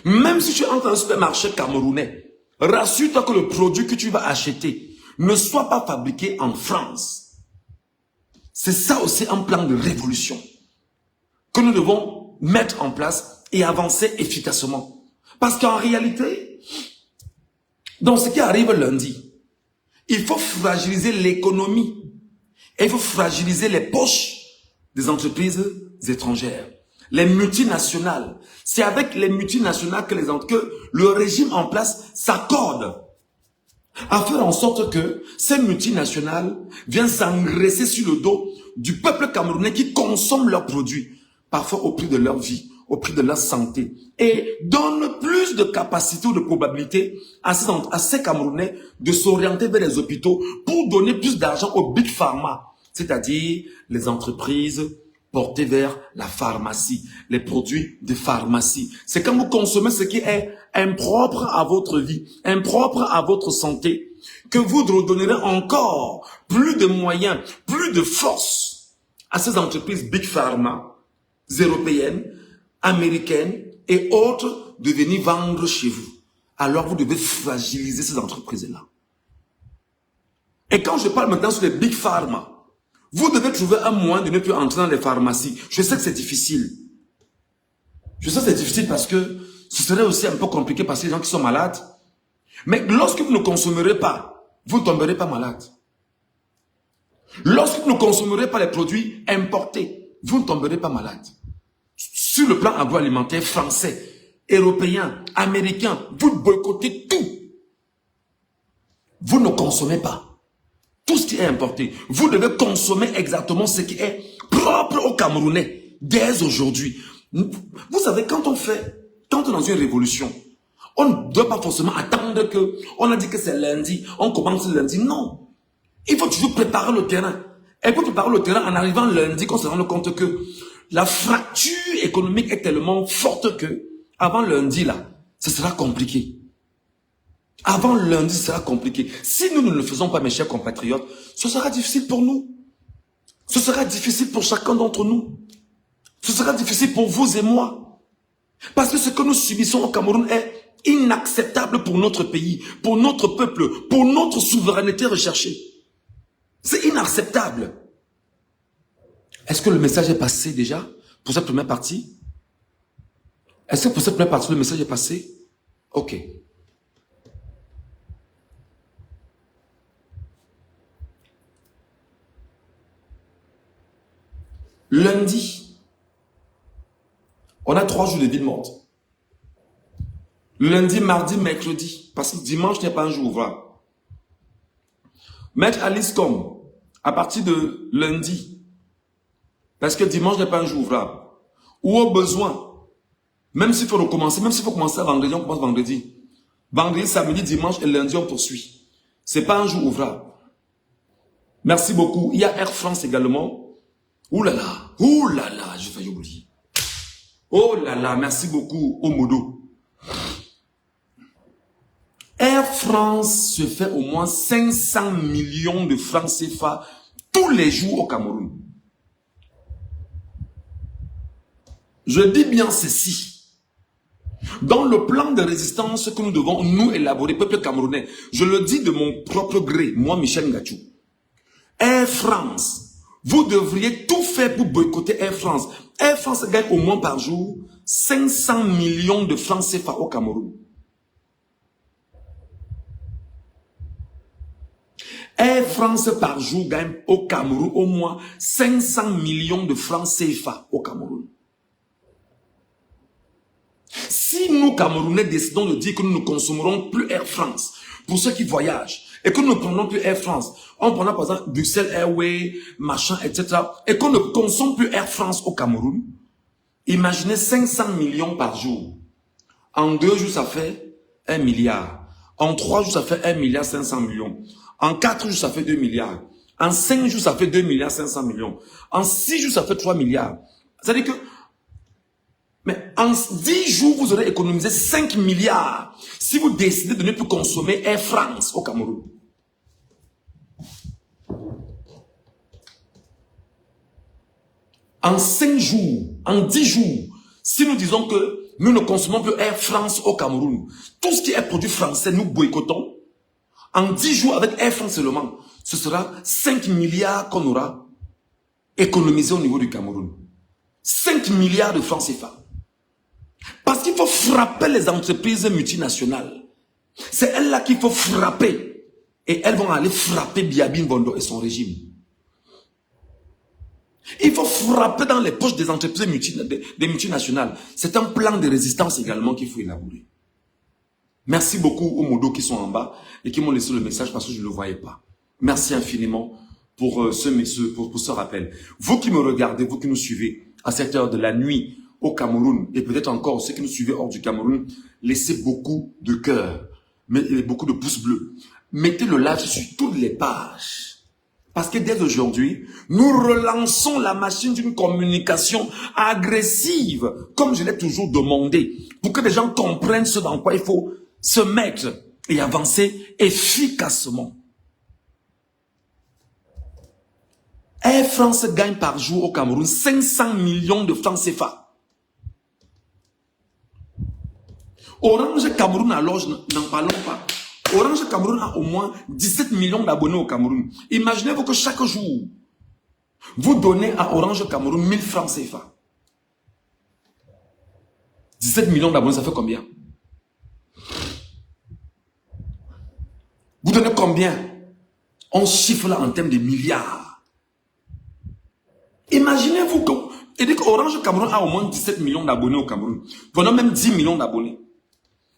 Même si tu entres dans un supermarché camerounais, rassure-toi que le produit que tu vas acheter ne soit pas fabriqué en France. C'est ça aussi un plan de révolution que nous devons mettre en place et avancer efficacement. Parce qu'en réalité, dans ce qui arrive lundi, il faut fragiliser l'économie et il faut fragiliser les poches des entreprises étrangères, les multinationales. C'est avec les multinationales que le régime en place s'accorde à faire en sorte que ces multinationales viennent s'engraisser sur le dos du peuple camerounais qui consomme leurs produits, parfois au prix de leur vie, au prix de leur santé, et donne plus de capacité ou de probabilité à ces Camerounais de s'orienter vers les hôpitaux pour donner plus d'argent aux big pharma, c'est-à-dire les entreprises portées vers la pharmacie, les produits de pharmacie. C'est quand vous consommez ce qui est impropre à votre vie, impropre à votre santé, que vous redonnerez encore plus de moyens, plus de force à ces entreprises big pharma européennes, américaines et autres de venir vendre chez vous. Alors vous devez fragiliser ces entreprises-là. Et quand je parle maintenant sur les big pharma, vous devez trouver un moyen de ne plus entrer dans les pharmacies. Je sais que c'est difficile. Je sais que c'est difficile parce que ce serait aussi un peu compliqué parce que les gens qui sont malades. Mais lorsque vous ne consommerez pas, vous ne tomberez pas malade. Lorsque vous ne consommerez pas les produits importés, vous ne tomberez pas malade. Sur le plan agroalimentaire français, européen, américain, vous boycottez tout. Vous ne consommez pas tout ce qui est importé. Vous devez consommer exactement ce qui est propre aux Camerounais dès aujourd'hui. Vous savez, quand on est dans une révolution, on ne doit pas forcément attendre que, on a dit que c'est lundi, on commence lundi. Non. Il faut toujours préparer le terrain. Et pour préparer le terrain, en arrivant lundi, qu'on se rende compte que la fracture économique est tellement forte que, avant lundi, là, ce sera compliqué. Avant lundi, ce sera compliqué. Si nous ne le faisons pas, mes chers compatriotes, ce sera difficile pour nous. Ce sera difficile pour chacun d'entre nous. Ce sera difficile pour vous et moi. Parce que ce que nous subissons au Cameroun est inacceptable pour notre pays, pour notre peuple, pour notre souveraineté recherchée. C'est inacceptable. Est-ce que le message est passé déjà pour cette première partie? Est-ce que pour cette première partie, le message est passé? Ok. Lundi, on a 3 jours de ville morte. Lundi, mardi, mercredi, parce que dimanche n'est pas un jour ouvrable. Maître Alice Com, à partir de lundi, parce que dimanche n'est pas un jour ouvrable, ou au besoin, même s'il faut recommencer, même s'il faut commencer à vendredi, on commence vendredi. Vendredi, samedi, dimanche et lundi, on poursuit. C'est pas un jour ouvrable. Merci beaucoup. Il y a Air France également. Ouh là là, j'ai failli oublier. Oh là là, merci beaucoup, Omodo. Air France se fait au moins 500 millions de francs CFA tous les jours au Cameroun. Je dis bien ceci. Dans le plan de résistance que nous devons nous élaborer, peuple camerounais, je le dis de mon propre gré, moi Michel Ngachou. Air France, vous devriez tout faire pour boycotter Air France. Air France gagne au moins par jour 500 millions de francs CFA au Cameroun. Air France par jour gagne au Cameroun au moins 500 millions de francs CFA au Cameroun. Si nous, Camerounais, décidons de dire que nous ne consommerons plus Air France, pour ceux qui voyagent, et que nous ne prenons plus Air France, on prendra par exemple Bruxelles Airways, machin, etc., et qu'on ne consomme plus Air France au Cameroun, imaginez 500 millions par jour. En 2 jours, ça fait 1 milliard. En 3 jours, ça fait 1 milliard 500 millions. En 4 jours, ça fait 2 milliards. En 5 jours, ça fait 2 milliards 500 millions. En 6 jours, ça fait 3 milliards. C'est-à-dire que, mais en 10 jours, vous aurez économisé 5 milliards si vous décidez de ne plus consommer Air France au Cameroun. En 5 jours, en 10 jours, si nous disons que Nous ne consommons plus Air France au Cameroun. Tout ce qui est produit français, nous boycottons. En 10 jours, avec Air France seulement, ce sera 5 milliards qu'on aura économisé au niveau du Cameroun. 5 milliards de francs CFA. Parce qu'il faut frapper les entreprises multinationales. C'est elles-là qu'il faut frapper. Et elles vont aller frapper Biabin Bondo et son régime. Il faut frapper dans les poches des entreprises des multinationales. C'est un plan de résistance également qu'il faut élaborer. Merci beaucoup aux modos qui sont en bas et qui m'ont laissé le message parce que je ne le voyais pas. Merci infiniment pour ce rappel. Vous qui me regardez, vous qui nous suivez à cette heure de la nuit au Cameroun et peut-être encore ceux qui nous suivent hors du Cameroun, laissez beaucoup de cœur, beaucoup de pouces bleus. Mettez le live sur toutes les pages. Parce que dès aujourd'hui, nous relançons la machine d'une communication agressive, comme je l'ai toujours demandé, pour que les gens comprennent ce dans quoi il faut se mettre et avancer efficacement. Air France gagne par jour au Cameroun 500 millions de francs CFA. Orange Cameroun, alors n'en parlons pas. Orange Cameroun a au moins 17 millions d'abonnés au Cameroun. Imaginez-vous que chaque jour, vous donnez à Orange Cameroun 1000 francs CFA. 17 millions d'abonnés, ça fait combien? Vous donnez combien? On chiffre là en termes de milliards. Imaginez-vous que Orange Cameroun a au moins 17 millions d'abonnés au Cameroun. Prenons même 10 millions d'abonnés.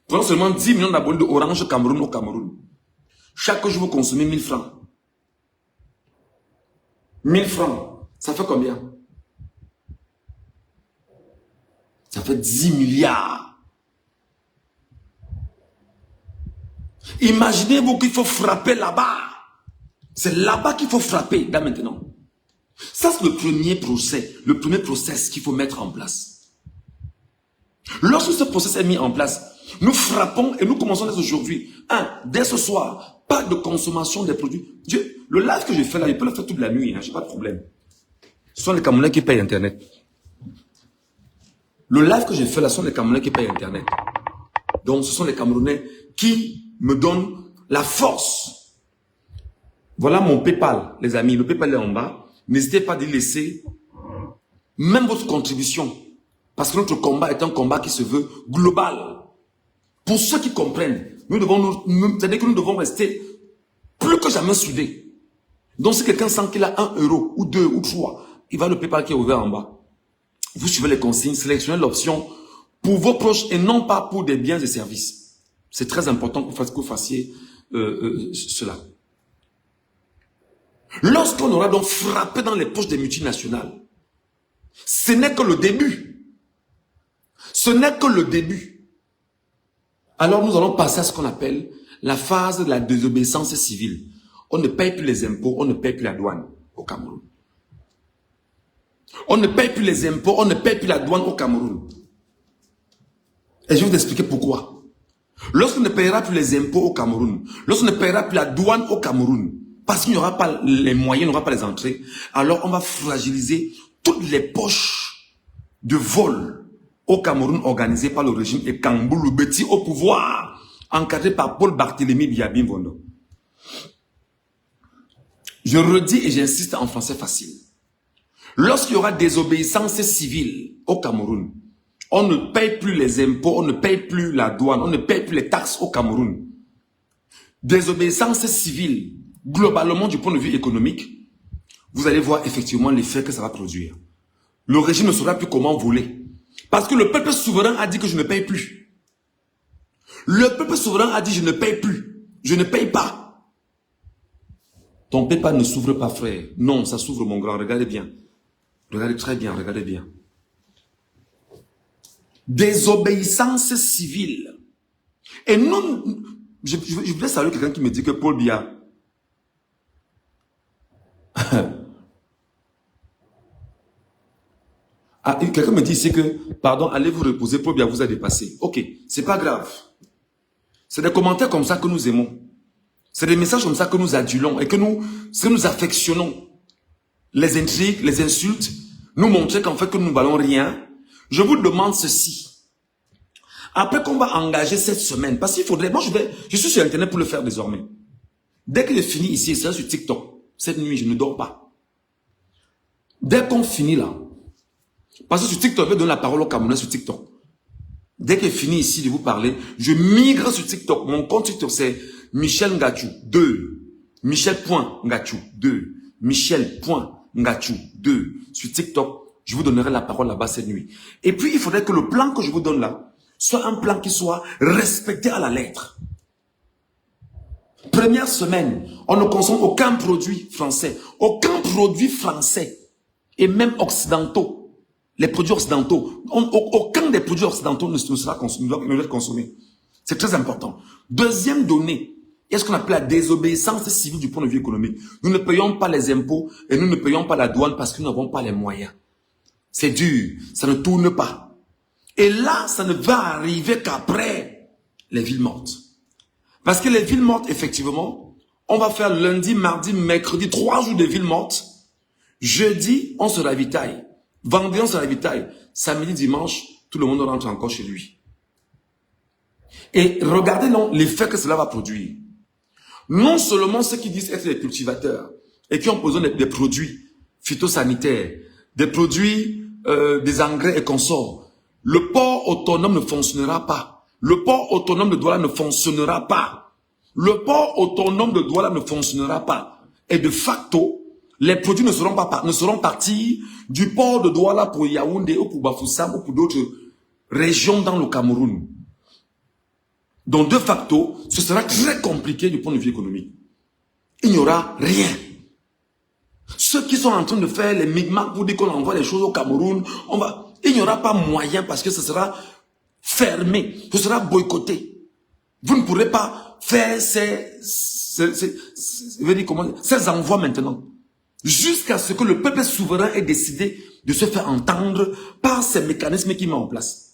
Prenons seulement 10 millions d'abonnés de Orange Cameroun au Cameroun. Chaque jour, vous consommez 1000 francs. 1000 francs, ça fait combien? Ça fait 10 milliards. Imaginez-vous qu'il faut frapper là-bas. C'est là-bas qu'il faut frapper, là maintenant. Ça, c'est le premier process qu'il faut mettre en place. Lorsque ce process est mis en place, nous frappons et nous commençons dès aujourd'hui. Dès ce soir, pas de consommation des produits. Le live que je fais là, je peux le faire toute la nuit, j'ai pas de problème. Ce sont les Camerounais qui payent Internet. Le live que je fais là, ce sont les Camerounais qui payent Internet. Donc, ce sont les Camerounais qui me donnent la force. Voilà mon PayPal, les amis. Le PayPal est en bas. N'hésitez pas d'y laisser même votre contribution. Parce que notre combat est un combat qui se veut global. Pour ceux qui comprennent, c'est-à-dire que nous devons rester plus que jamais soudés. Donc si quelqu'un sent qu'il a 1 euro, ou 2, ou 3, il va le PayPal qui est ouvert en bas. Vous suivez les consignes, sélectionnez l'option pour vos proches et non pas pour des biens et services. C'est très important que vous fassiez cela. Lorsqu'on aura donc frappé dans les poches des multinationales, ce n'est que le début. Ce n'est que le début. Alors nous allons passer à ce qu'on appelle la phase de la désobéissance civile. On ne paye plus les impôts, on ne paye plus la douane au Cameroun. On ne paye plus les impôts, on ne paye plus la douane au Cameroun. Et je vais vous expliquer pourquoi. Lorsqu'on ne payera plus les impôts au Cameroun, lorsqu'on ne payera plus la douane au Cameroun, parce qu'il n'y aura pas les moyens, il n'y aura pas les entrées, alors on va fragiliser toutes les poches de vol au Cameroun organisées par le régime et Kamboulou Beti au pouvoir, encadré par Paul Barthélémy Biabin Bondo. Je redis et j'insiste en français facile. Lorsqu'il y aura désobéissance civile au Cameroun, on ne paye plus les impôts, on ne paye plus la douane, on ne paye plus les taxes au Cameroun. Désobéissance civile, globalement du point de vue économique, vous allez voir effectivement l'effet que ça va produire. Le régime ne saura plus comment voler. Parce que le peuple souverain a dit que je ne paye plus. Le peuple souverain a dit je ne paye plus. Je ne paye pas. Ton PayPal ne s'ouvre pas, frère. Non, ça s'ouvre, mon grand. Regardez bien. Regardez très bien, regardez bien. Désobéissance civile. Et nous, je voulais saluer quelqu'un qui me dit que Paul Biya. Quelqu'un me dit ici que, pardon, allez vous reposer, Paul Biya vous a dépassé. Ok, c'est pas grave. C'est des commentaires comme ça que nous aimons. C'est des messages comme ça que nous adulons et que nous affectionnons. Les intrigues, les insultes, nous montrer qu'en fait que nous ne valons rien. Je vous demande ceci. Après qu'on va engager cette semaine, parce qu'il faudrait, moi je suis sur Internet pour le faire désormais. Dès que je finis ici, c'est sur TikTok. Cette nuit, je ne dors pas. Dès qu'on finit là, parce que sur TikTok, je vais donner la parole au Camerounais sur TikTok. Dès que je finis ici de vous parler, je migre sur TikTok. Mon compte TikTok, c'est Michel Ngachou 2. Michel.Ngachou 2. Michel.Ngachou 2. Sur TikTok, je vous donnerai la parole là-bas cette nuit. Et puis, il faudrait que le plan que je vous donne là, soit un plan qui soit respecté à la lettre. Première semaine, on ne consomme aucun produit français. Aucun produit français. Et même occidentaux. Les produits occidentaux. Aucun des produits occidentaux ne sera consommé. C'est très important. Deuxième donnée. Il y a ce qu'on appelle la désobéissance civile du point de vue économique. Nous ne payons pas les impôts et nous ne payons pas la douane parce que nous n'avons pas les moyens. C'est dur. Ça ne tourne pas. Et là, ça ne va arriver qu'après les villes mortes. Parce que les villes mortes, effectivement, on va faire lundi, mardi, mercredi, 3 jours de villes mortes. Jeudi, on se ravitaille. Vendredi, on se ravitaille. Samedi, dimanche, tout le monde rentre encore chez lui. Et regardez l'effet que cela va produire. Non seulement ceux qui disent être des cultivateurs et qui ont besoin des produits phytosanitaires, des produits, des engrais et consorts. Le port autonome ne fonctionnera pas. Le port autonome de Douala ne fonctionnera pas. Le port autonome de Douala ne fonctionnera pas. Et de facto, les produits ne seront partis du port de Douala pour Yaoundé ou pour Bafoussam ou pour d'autres régions dans le Cameroun. Donc de facto, ce sera très compliqué du point de vue économique. Il n'y aura rien. Ceux qui sont en train de faire les micmacs pour dire qu'on envoie les choses au Cameroun, il n'y aura pas moyen parce que ce sera fermé, ce sera boycotté. Vous ne pourrez pas faire ces envois maintenant. Jusqu'à ce que le peuple souverain ait décidé de se faire entendre par ces mécanismes qu'il met en place.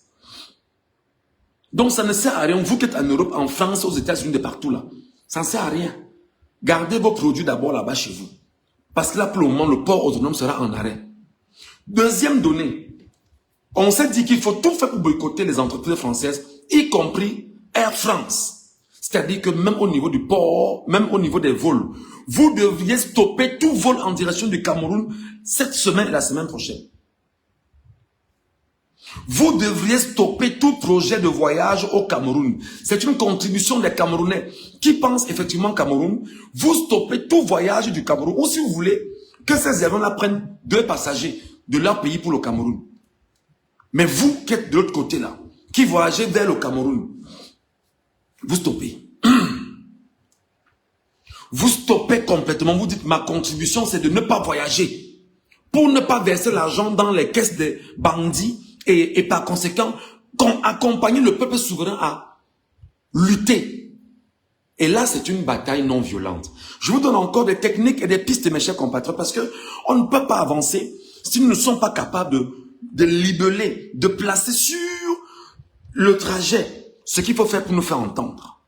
Donc ça ne sert à rien. Vous qui êtes en Europe, en France, aux États-Unis, de partout là, ça ne sert à rien. Gardez vos produits d'abord là-bas chez vous. Parce que là, pour le moment, le port autonome sera en arrêt. Deuxième donnée, on s'est dit qu'il faut tout faire pour boycotter les entreprises françaises, y compris Air France. C'est-à-dire que même au niveau du port, même au niveau des vols, vous devriez stopper tout vol en direction du Cameroun cette semaine et la semaine prochaine. Vous devriez stopper tout projet de voyage au Cameroun. C'est une contribution des Camerounais qui pensent effectivement au Cameroun. Vous stoppez tout voyage du Cameroun. Ou si vous voulez que ces avions-là prennent 2 passagers de leur pays pour le Cameroun. Mais vous qui êtes de l'autre côté là, qui voyagez vers le Cameroun, vous stoppez. Vous stoppez complètement. Vous dites, ma contribution, c'est de ne pas voyager. Pour ne pas verser l'argent dans les caisses des bandits et par conséquent, accompagner le peuple souverain à lutter. Et là, c'est une bataille non violente. Je vous donne encore des techniques et des pistes, mes chers compatriotes, parce que on ne peut pas avancer si nous ne sommes pas capables de libeller, de placer sur le trajet ce qu'il faut faire pour nous faire entendre.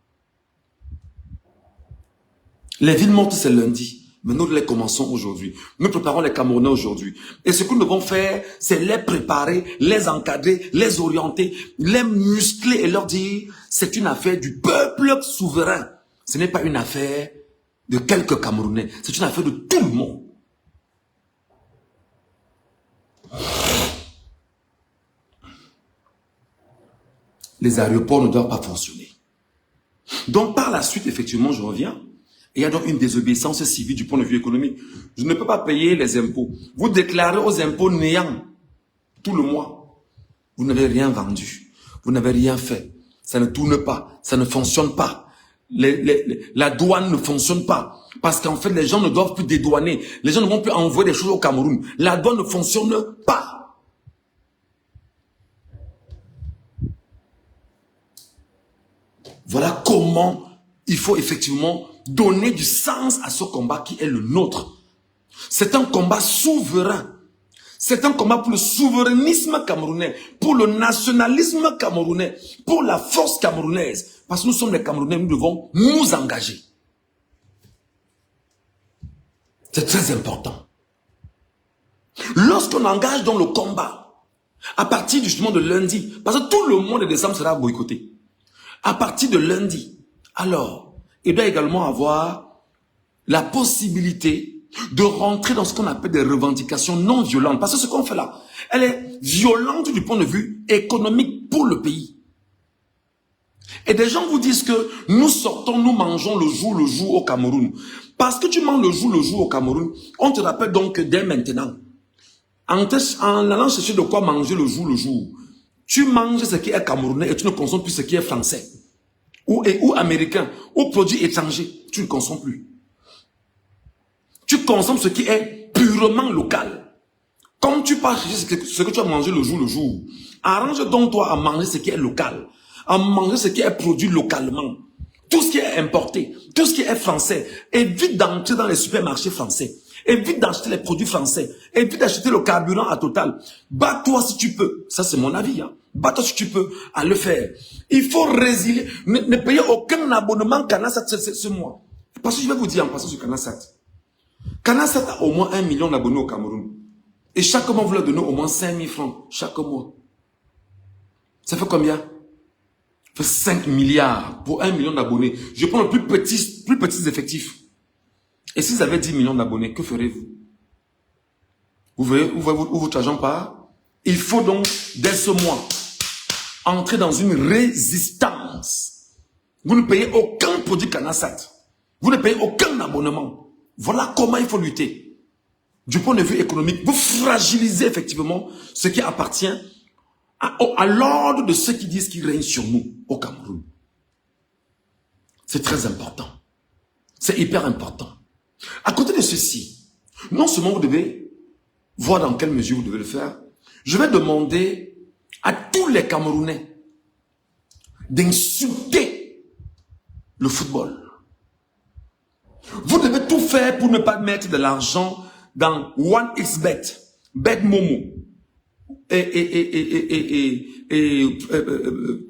Les villes mortes, c'est lundi. Mais nous les commençons aujourd'hui. Nous préparons les Camerounais aujourd'hui. Et ce que nous devons faire, c'est les préparer, les encadrer, les orienter, les muscler et leur dire, c'est une affaire du peuple souverain. Ce n'est pas une affaire de quelques Camerounais. C'est une affaire de tout le monde. Les aéroports ne doivent pas fonctionner. Donc par la suite, effectivement, je reviens. Il y a donc une désobéissance civile du point de vue économique. Je ne peux pas payer les impôts. Vous déclarez aux impôts néant tout le mois. Vous n'avez rien vendu. Vous n'avez rien fait. Ça ne tourne pas. Ça ne fonctionne pas. La douane ne fonctionne pas. Parce qu'en fait, les gens ne doivent plus dédouaner. Les gens ne vont plus envoyer des choses au Cameroun. La douane ne fonctionne pas. Voilà comment il faut effectivement donner du sens à ce combat qui est le nôtre. C'est un combat souverain. C'est un combat pour le souverainisme camerounais, pour le nationalisme camerounais, pour la force camerounaise. Parce que nous sommes les Camerounais, nous devons nous engager. C'est très important. Lorsqu'on engage dans le combat, À partir justement de lundi, parce que tout le mois de décembre sera boycotté. À partir de lundi, alors, il doit également avoir la possibilité de rentrer dans ce qu'on appelle des revendications non violentes. Parce que ce qu'on fait là, elle est violente du point de vue économique pour le pays. Et des gens vous disent que nous sortons, nous mangeons le jour au Cameroun. Parce que tu manges le jour au Cameroun, on te rappelle donc que dès maintenant, en allant chercher de quoi manger le jour, tu manges ce qui est camerounais et tu ne consommes plus ce qui est français, ou américain, ou produit étranger. Tu ne consommes plus. Tu consommes ce qui est purement local. Comme tu pars chercher ce que tu as mangé le jour, arrange donc toi à manger ce qui est local, à manger ce qui est produit localement. Tout ce qui est importé, tout ce qui est français, évite d'entrer dans les supermarchés français. Évite d'acheter les produits français. Évite d'acheter le carburant à Total. Bats-toi si tu peux. Ça, c'est mon avis. Hein. Bats-toi si tu peux à le faire. Il faut résilier. Ne payez aucun abonnement Canasat ce mois. Parce que je vais vous dire en passant sur Canasat. Canasat a au moins 1 million d'abonnés au Cameroun. Et chaque mois, vous leur donnez au moins 5 000 francs. Chaque mois. Ça fait combien? Ça fait 5 milliards pour 1 million d'abonnés. Je prends le plus petits effectifs. Et si vous avez 10 millions d'abonnés, que ferez-vous? Vous voyez où votre argent part? Il faut donc, dès ce mois, entrer dans une résistance. Vous ne payez aucun produit Canasat. Vous ne payez aucun abonnement. Voilà comment il faut lutter. Du point de vue économique, vous fragilisez effectivement ce qui appartient à l'ordre de ceux qui disent qu'ils règnent sur nous au Cameroun. C'est très important. C'est hyper important. À côté de ceci, non seulement vous devez voir dans quelle mesure vous devez le faire, je vais demander à tous les Camerounais d'insulter le football. Vous devez tout faire pour ne pas mettre de l'argent dans 1xBet, BetMomo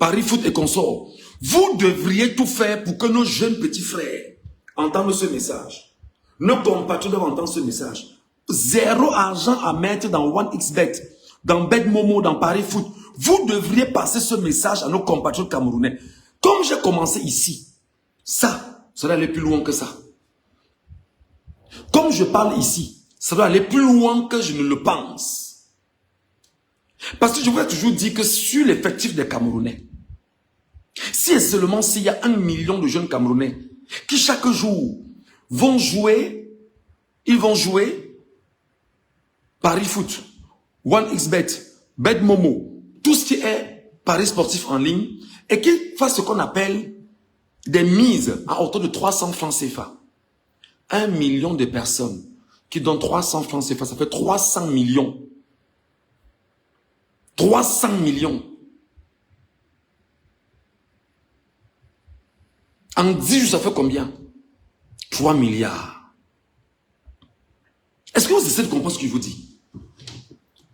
Paris Foot et consorts. Vous devriez tout faire pour que nos jeunes petits frères entendent ce message. Nos compatriotes doivent entendre ce message. Zéro argent à mettre dans 1xBet, dans BetMomo, dans Paris Foot. Vous devriez passer ce message à nos compatriotes camerounais. Comme j'ai commencé ici, ça doit aller plus loin que ça. Comme je parle ici, ça doit aller plus loin que je ne le pense. Parce que je vous ai toujours dit que sur l'effectif des Camerounais, si et seulement s'il y a 1 million de jeunes Camerounais qui chaque jour vont jouer, ils vont jouer Paris Foot, 1xBet, BetMomo, tout ce qui est paris sportif en ligne, et qu'ils fassent ce qu'on appelle des mises à hauteur de 300 francs CFA. 1 million de personnes qui donnent 300 francs CFA, ça fait 300 millions. 300 millions. En 10 jours, ça fait combien? 3 milliards. Est-ce que vous essayez de comprendre ce que je vous dis?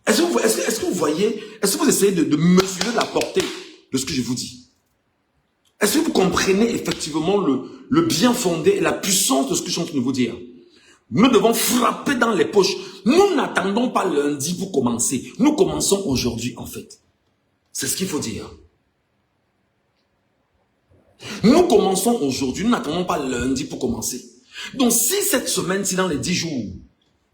Est-ce que vous voyez, est-ce que vous essayez de mesurer la portée de ce que je vous dis? Est-ce que vous comprenez effectivement le bien fondé et la puissance de ce que je suis en train de vous dire? Nous devons frapper dans les poches. Nous n'attendons pas lundi pour commencer. Nous commençons aujourd'hui en fait. C'est ce qu'il faut dire. Nous commençons aujourd'hui. Nous n'attendons pas lundi pour commencer. Donc si cette semaine-ci, dans les 10 jours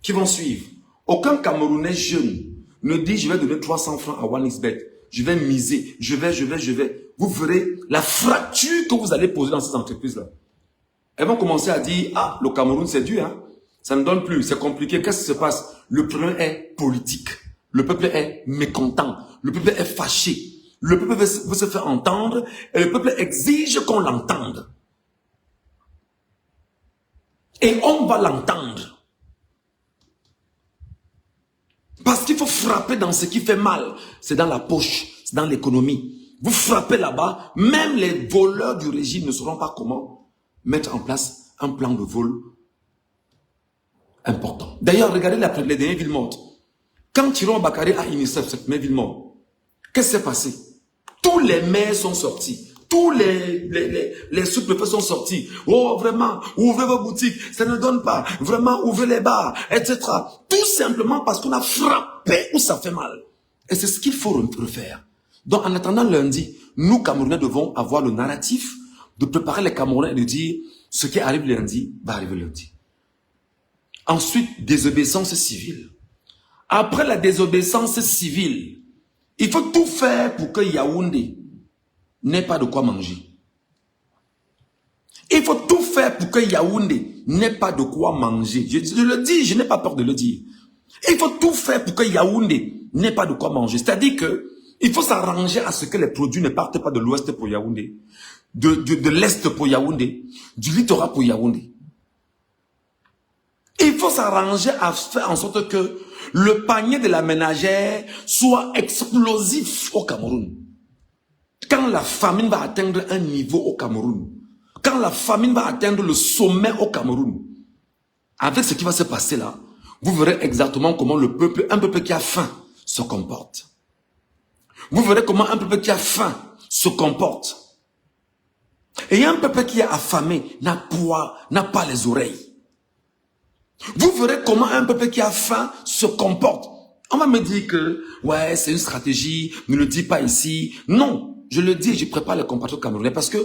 qui vont suivre, aucun Camerounais jeune ne dit je vais donner 300 francs à 1xBet. Je vais miser, je vais. Vous verrez la fracture que vous allez poser dans ces entreprises-là. Elles vont commencer à dire, ah, le Cameroun c'est dur, hein. Ça ne donne plus, c'est compliqué. Qu'est-ce qui se passe? Le problème est politique. Le peuple est mécontent. Le peuple est fâché. Le peuple veut se faire entendre et le peuple exige qu'on l'entende. Et on va l'entendre. Parce qu'il faut frapper dans ce qui fait mal. C'est dans la poche, c'est dans l'économie. Vous frappez là-bas, même les voleurs du régime ne sauront pas comment mettre en place un plan de vol important. D'ailleurs, regardez les dernières villes mortes. Quand Thierry Bakary a initié cette première ville morte, qu'est-ce qui s'est passé? Tous les maires sont sortis. Tous les sous-préfets sont sortis. Oh, vraiment, ouvrez vos boutiques, ça ne donne pas. Vraiment, ouvrez les bars, etc. Tout simplement parce qu'on a frappé où ça fait mal. Et c'est ce qu'il faut refaire. Donc, en attendant lundi, nous, Camerounais, devons avoir le narratif de préparer les Camerounais et de dire ce qui arrive lundi va arriver lundi. Ensuite, désobéissance civile. Après la désobéissance civile, il faut tout faire pour que Yaoundé n'ait pas de quoi manger. Il faut tout faire pour que Yaoundé n'ait pas de quoi manger. Je le dis, je n'ai pas peur de le dire. Il faut tout faire pour que Yaoundé n'ait pas de quoi manger. C'est-à-dire que il faut s'arranger à ce que les produits ne partent pas de l'ouest pour Yaoundé, de l'est pour Yaoundé, du littoral pour Yaoundé. Il faut s'arranger à faire en sorte que le panier de la ménagère soit explosif au Cameroun. Quand la famine va atteindre un niveau au Cameroun, quand la famine va atteindre le sommet au Cameroun, avec ce qui va se passer là, vous verrez exactement comment le peuple, un peuple qui a faim, se comporte. Vous verrez comment un peuple qui a faim se comporte. Et un peuple qui est affamé n'a pas les oreilles. Vous verrez comment un peuple qui a faim se comporte. On va me dire que, ouais, c'est une stratégie, ne le dis pas ici. Non, je le dis, je prépare les compatriotes camerounais parce que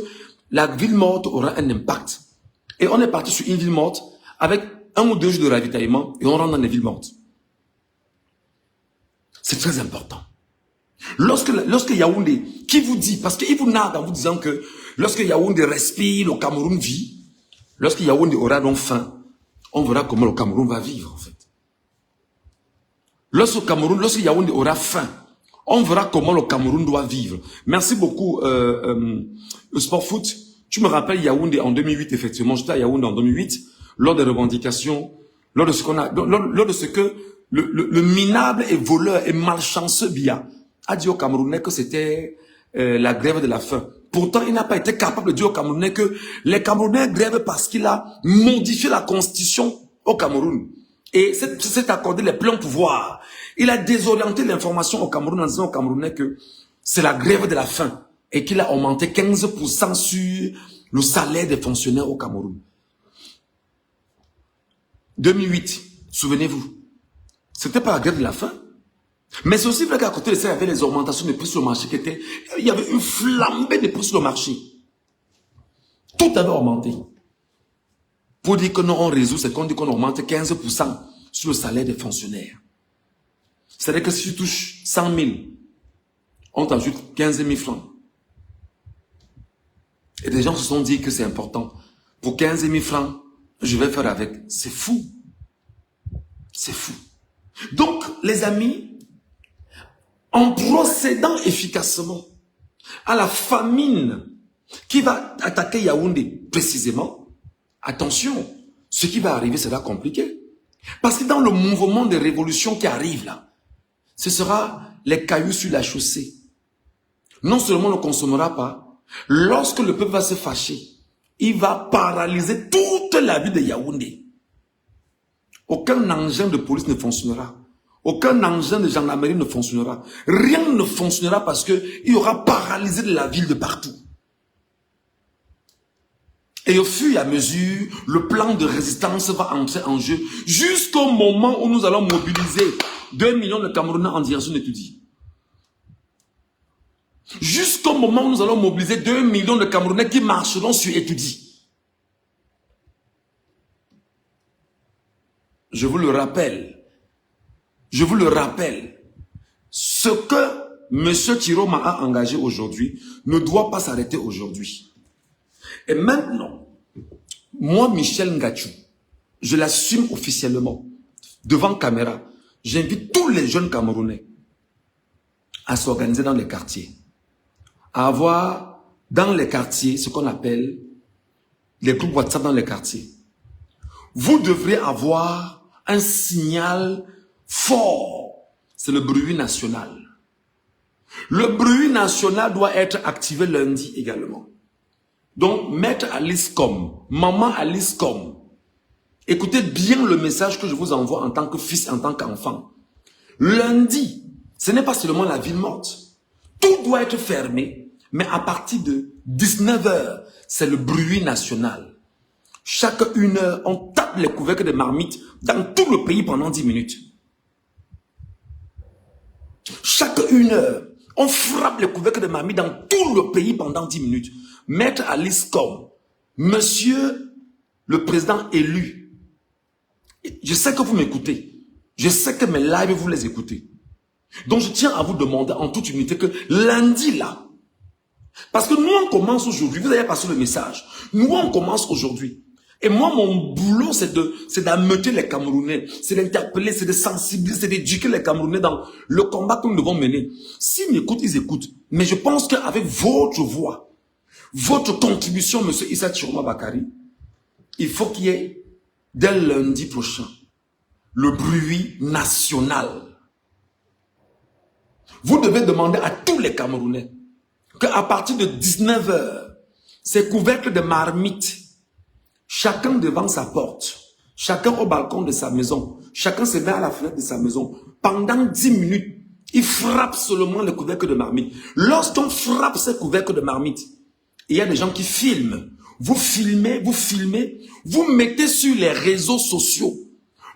la ville morte aura un impact. Et on est parti sur une ville morte avec 1 ou 2 jours de ravitaillement et on rentre dans les villes mortes. C'est très important. Lorsque Yaoundé, qui vous dit, parce qu'il vous nargue en vous disant que lorsque Yaoundé respire, le Cameroun vit, lorsque Yaoundé aura donc faim, on verra comment le Cameroun va vivre en fait. Lorsque Yaoundé aura faim, on verra comment le Cameroun doit vivre. Merci beaucoup, le Sport Foot. Tu me rappelles Yaoundé en 2008, effectivement. J'étais à Yaoundé en 2008, lors des revendications, lors de ce que le minable et voleur et malchanceux Biya a dit aux Camerounais que c'était la grève de la faim. Pourtant, il n'a pas été capable de dire aux Camerounais que les Camerounais grèvent parce qu'il a modifié la constitution au Cameroun. Et s'est accordé les pleins pouvoirs. Il a désorienté l'information au Cameroun en disant aux Camerounais que c'est la grève de la faim et qu'il a augmenté 15% sur le salaire des fonctionnaires au Cameroun. 2008, souvenez-vous, c'était pas la grève de la faim. Mais c'est aussi vrai qu'à côté de ça, il y avait les augmentations des prix sur le marché qui étaient... Il y avait une flambée de prix sur le marché. Tout avait augmenté. Pour dire que non, on résout, c'est qu'on dit qu'on augmente 15% sur le salaire des fonctionnaires. C'est-à-dire que si tu touches 100 000, on t'ajoute 15 000 francs. Et des gens se sont dit que c'est important. Pour 15 000 francs, je vais faire avec. C'est fou. C'est fou. Donc, les amis, en procédant efficacement à la famine qui va attaquer Yaoundé précisément, attention, ce qui va arriver sera compliqué. Parce que dans le mouvement de révolution qui arrive là, ce sera les cailloux sur la chaussée. Non seulement on ne consommera pas, lorsque le peuple va se fâcher, il va paralyser toute la ville de Yaoundé. Aucun engin de police ne fonctionnera. Aucun engin de gendarmerie ne fonctionnera. Rien ne fonctionnera parce qu'il y aura paralysé la ville de partout. Et au fur et à mesure, le plan de résistance va entrer en jeu jusqu'au moment où nous allons mobiliser 2 millions de Camerounais en direction d'étudier. Jusqu'au moment où nous allons mobiliser 2 millions de Camerounais qui marcheront sur étudier. Je vous le rappelle, ce que M. Chiroma a engagé aujourd'hui ne doit pas s'arrêter aujourd'hui. Et maintenant, moi, Michel Ngachou, je l'assume officiellement, devant caméra, j'invite tous les jeunes Camerounais à s'organiser dans les quartiers, à avoir dans les quartiers ce qu'on appelle les groupes WhatsApp dans les quartiers. Vous devrez avoir un signal fort, c'est le bruit national. Le bruit national doit être activé lundi également. Donc, maître Alice.com, maman Alice.com, écoutez bien le message que je vous envoie en tant que fils, en tant qu'enfant. Lundi, ce n'est pas seulement la ville morte. Tout doit être fermé, mais à partir de 19 h, c'est le bruit national. Chaque 1 heure, on tape les couvercles de marmites dans tout le pays pendant 10 minutes. Chaque 1 heure, on frappe les couvercles de marmite dans tout le pays pendant 10 minutes. Maître Alice Com, monsieur le président élu, je sais que vous m'écoutez. Je sais que mes lives, vous les écoutez. Donc, je tiens à vous demander en toute humilité que lundi, là, parce que nous, on commence aujourd'hui, vous avez passé le message, nous, on commence aujourd'hui. Et moi, mon boulot, c'est d'ameuter les Camerounais, c'est d'interpeller, c'est de sensibiliser, c'est d'éduquer les Camerounais dans le combat que nous devons mener. S'ils m'écoutent, ils écoutent. Mais je pense qu'avec votre voix, votre contribution, monsieur Issa Chiroma Bakari, il faut qu'il y ait, dès lundi prochain, le bruit national. Vous devez demander à tous les Camerounais qu'à partir de 19 h, ces couvercles de marmite, chacun devant sa porte, chacun au balcon de sa maison, chacun se met à la fenêtre de sa maison, pendant 10 minutes, il frappe seulement les couvercles de marmite. Lorsqu'on frappe ces couvercles de marmite, il y a des gens qui filment. Vous filmez, vous mettez sur les réseaux sociaux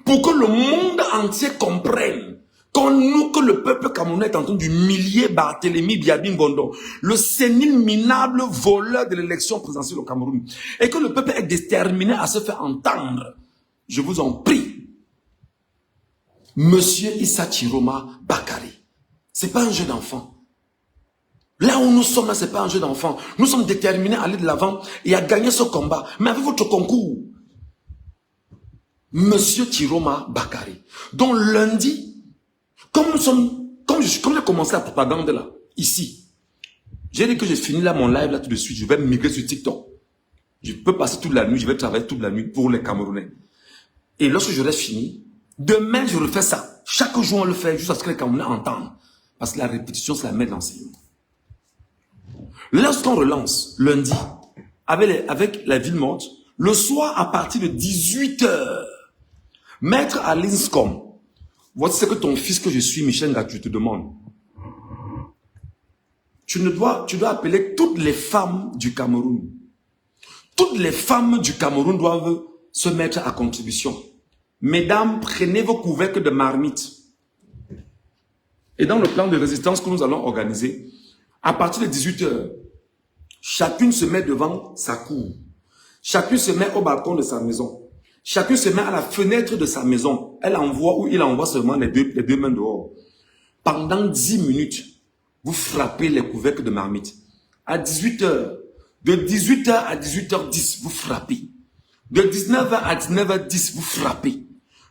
pour que le monde entier comprenne que le peuple camerounais est en train d'humilier Barthélémy Biabi Ngondo, le sénile minable voleur de l'élection présidentielle au Cameroun, et que le peuple est déterminé à se faire entendre. Je vous en prie, monsieur Issa Chiroma Bakari, c'est pas un jeu d'enfant. Là où nous sommes, là, c'est pas un jeu d'enfant. Nous sommes déterminés à aller de l'avant et à gagner ce combat. Mais avec votre concours, monsieur Chiroma Bakari, dont lundi, comme j'ai commencé la propagande là, ici, j'ai dit que j'ai fini là mon live là tout de suite, je vais migrer sur TikTok. Je peux passer toute la nuit, je vais travailler toute la nuit pour les Camerounais. Et lorsque j'aurai fini, demain je refais ça. Chaque jour on le fait jusqu'à ce que les Camerounais entendent. Parce que la répétition, c'est la mère d'enseignement. Lorsqu'on relance lundi, avec la ville morte, le soir à partir de 18 h, maître à l'INSCOM, voici ce que ton fils que je suis, Michel Ngatu, te demande. Tu dois appeler toutes les femmes du Cameroun. Toutes les femmes du Cameroun doivent se mettre à contribution. Mesdames, prenez vos couvercles de marmite. Et dans le plan de résistance que nous allons organiser, à partir de 18 h, chacune se met devant sa cour. Chacune se met au balcon de sa maison. Chacun se met à la fenêtre de sa maison. Elle envoie ou il envoie seulement les deux mains dehors. Pendant 10 minutes, vous frappez les couvercles de marmite. À 18 h, de 18 h à 18 h 10, vous frappez. De 19 h à 19 h 10, vous frappez.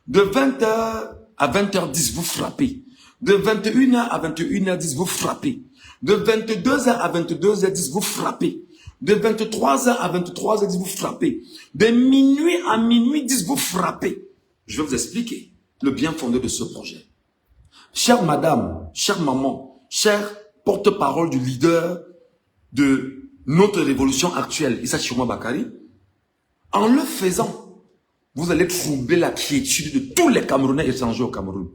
De 20 h à 20 h 10, vous frappez. De 21 h à 21 h 10, vous frappez. De 22 h à 22 h 10, vous frappez. De 23 h à 23 h 10, vous frappez. De minuit à minuit 10, vous frappez. Je vais vous expliquer le bien fondé de ce projet. Chère madame, chère maman, chère porte-parole du leader de notre révolution actuelle, Issa Chiroma Bakari, en le faisant, vous allez troubler la quiétude de tous les Camerounais étrangers au Cameroun.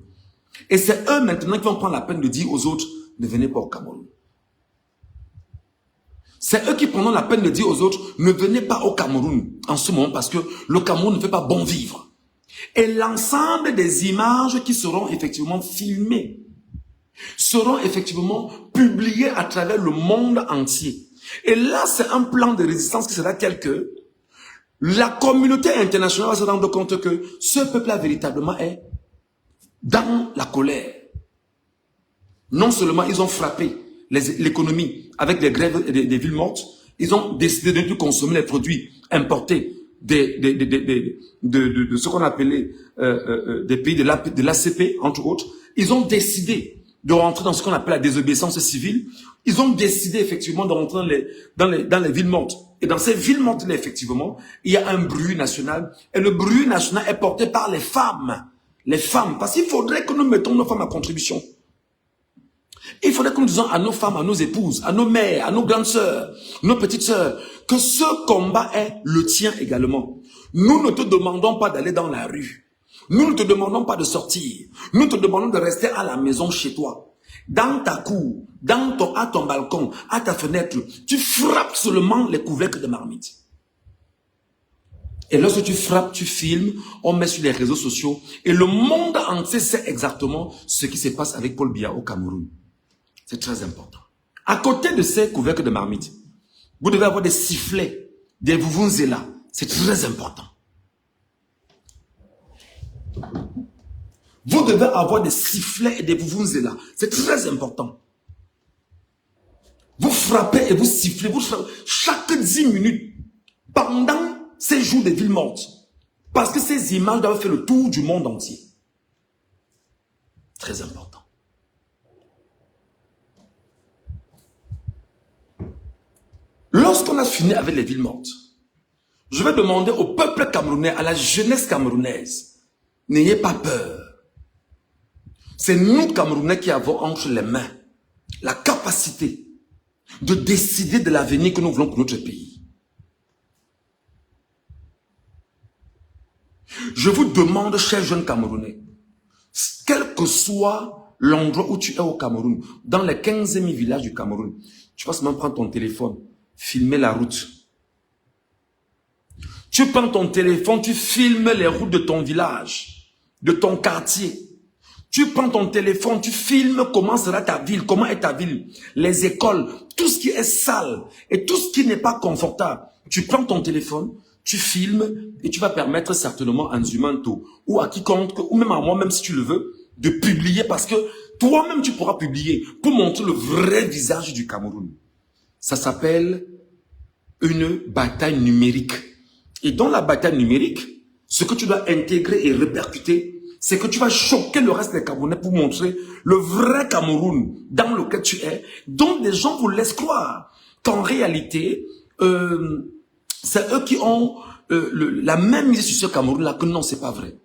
Et c'est eux maintenant qui vont prendre la peine de dire aux autres, ne venez pas au Cameroun. C'est eux qui prendront la peine de dire aux autres, ne venez pas au Cameroun en ce moment parce que le Cameroun ne fait pas bon vivre. Et l'ensemble des images qui seront effectivement filmées seront effectivement publiées à travers le monde entier. Et là, c'est un plan de résistance qui sera tel que la communauté internationale va se rendre compte que ce peuple-là véritablement est dans la colère. Non seulement ils ont frappé l'économie avec des grèves des villes mortes, ils ont décidé de ne plus consommer les produits importés de ce qu'on appelait des pays de l'ACP, entre autres. Ils ont décidé de rentrer dans ce qu'on appelle la désobéissance civile. Ils ont décidé effectivement de rentrer dans les villes mortes. Et dans ces villes mortes-là, effectivement, il y a un bruit national. Et le bruit national est porté par les femmes. Les femmes, parce qu'il faudrait que nous mettons nos femmes à contribution. Il faudrait que nous disions à nos femmes, à nos épouses, à nos mères, à nos grandes sœurs, nos petites sœurs, que ce combat est le tien également. Nous ne te demandons pas d'aller dans la rue. Nous ne te demandons pas de sortir. Nous te demandons de rester à la maison chez toi. Dans ta cour, à ton balcon, à ta fenêtre, tu frappes seulement les couvercles de marmite. Et lorsque tu frappes, tu filmes, on met sur les réseaux sociaux et le monde entier sait exactement ce qui se passe avec Paul Biya au Cameroun. C'est très important. À côté de ces couvercles de marmite, vous devez avoir des sifflets, des vuvuzela. C'est très important. Vous devez avoir des sifflets et des vuvuzela. C'est très important. Vous frappez et vous sifflez. Vous frappez chaque 10 minutes pendant ces jours de villes mortes. Parce que ces images doivent faire le tour du monde entier. Très important. Lorsqu'on a fini avec les villes mortes, je vais demander au peuple camerounais, à la jeunesse camerounaise, n'ayez pas peur. C'est nous, Camerounais, qui avons entre les mains la capacité de décider de l'avenir que nous voulons pour notre pays. Je vous demande, chers jeunes Camerounais, quel que soit l'endroit où tu es au Cameroun, dans les 15 000 villages du Cameroun, tu vas seulement prendre ton téléphone, filmer la route. Tu prends ton téléphone, tu filmes les routes de ton village, de ton quartier. Tu prends ton téléphone, tu filmes comment sera ta ville, comment est ta ville, les écoles, tout ce qui est sale et tout ce qui n'est pas confortable. Tu prends ton téléphone, tu filmes et tu vas permettre certainement à Nzumanto ou à quiconque, ou même à moi, même si tu le veux, de publier parce que toi-même tu pourras publier pour montrer le vrai visage du Cameroun. Ça s'appelle une bataille numérique. Et dans la bataille numérique, ce que tu dois intégrer et répercuter, c'est que tu vas choquer le reste des Camerounais pour montrer le vrai Cameroun dans lequel tu es, dont les gens vous laissent croire qu'en réalité, c'est eux qui ont la même mise sur ce Cameroun-là, que non, c'est pas vrai.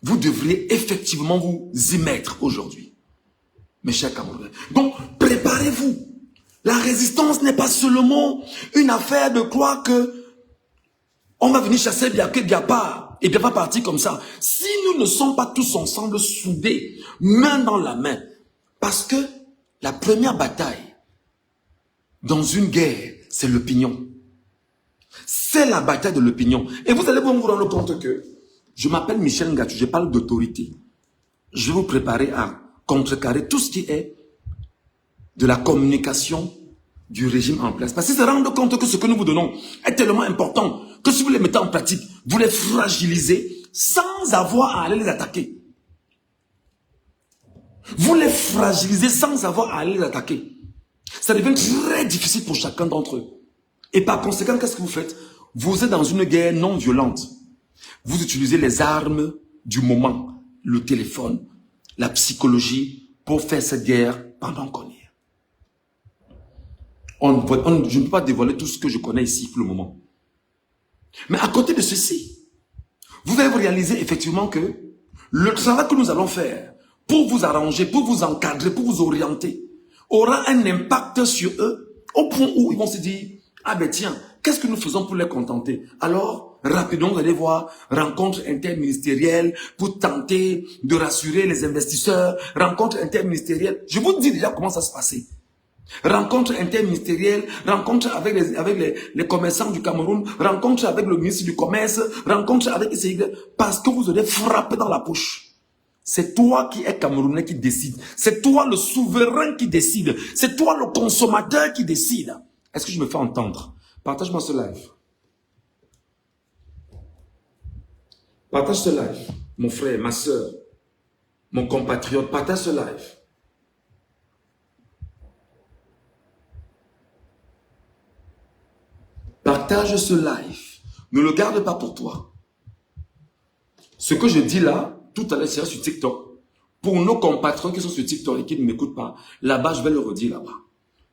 Vous devriez effectivement vous y mettre aujourd'hui, mes chers Camerounais. Donc, préparez-vous. La résistance n'est pas seulement une affaire de croire que on va venir chasser Biaké Biapa et bien pas partir comme ça. Si nous ne sommes pas tous ensemble soudés, main dans la main, parce que la première bataille dans une guerre, c'est l'opinion. C'est la bataille de l'opinion. Et vous allez vous rendre compte que je m'appelle Michel Ngatou, je parle d'autorité. Je vais vous préparer à contrecarrer tout ce qui est de la communication du régime en place. Parce qu'ils se rendent compte que ce que nous vous donnons est tellement important que si vous les mettez en pratique, vous les fragilisez sans avoir à aller les attaquer. Vous les fragilisez sans avoir à aller les attaquer. Ça devient très difficile pour chacun d'entre eux. Et par conséquent, qu'est-ce que vous faites? Vous êtes dans une guerre non violente. Vous utilisez les armes du moment, le téléphone, la psychologie, pour faire cette guerre pendant qu'on y est. Je ne peux pas dévoiler tout ce que je connais ici pour le moment. Mais à côté de ceci, vous allez vous réaliser effectivement que le travail que nous allons faire pour vous arranger, pour vous encadrer, pour vous orienter, aura un impact sur eux au point où ils vont se dire, ah ben tiens, qu'est-ce que nous faisons pour les contenter? Alors, rapidement, vous allez voir, rencontre interministérielle pour tenter de rassurer les investisseurs, rencontre interministérielle. Je vous dis déjà comment ça se passait. Rencontre interministérielle, rencontre avec les commerçants du Cameroun, rencontre avec le ministre du Commerce, rencontre avec parce que vous allez frapper dans la poche. C'est toi qui es Camerounais qui décide. C'est toi le souverain qui décide. C'est toi le consommateur qui décide. Est-ce que je me fais entendre? Partage-moi ce live. Partage ce live. Mon frère, ma soeur, mon compatriote, partage ce live. Partage ce live. Ne le garde pas pour toi. Ce que je dis là, tout à l'heure, c'est sur TikTok. Pour nos compatriotes qui sont sur TikTok et qui ne m'écoutent pas, là-bas, je vais le redire là-bas.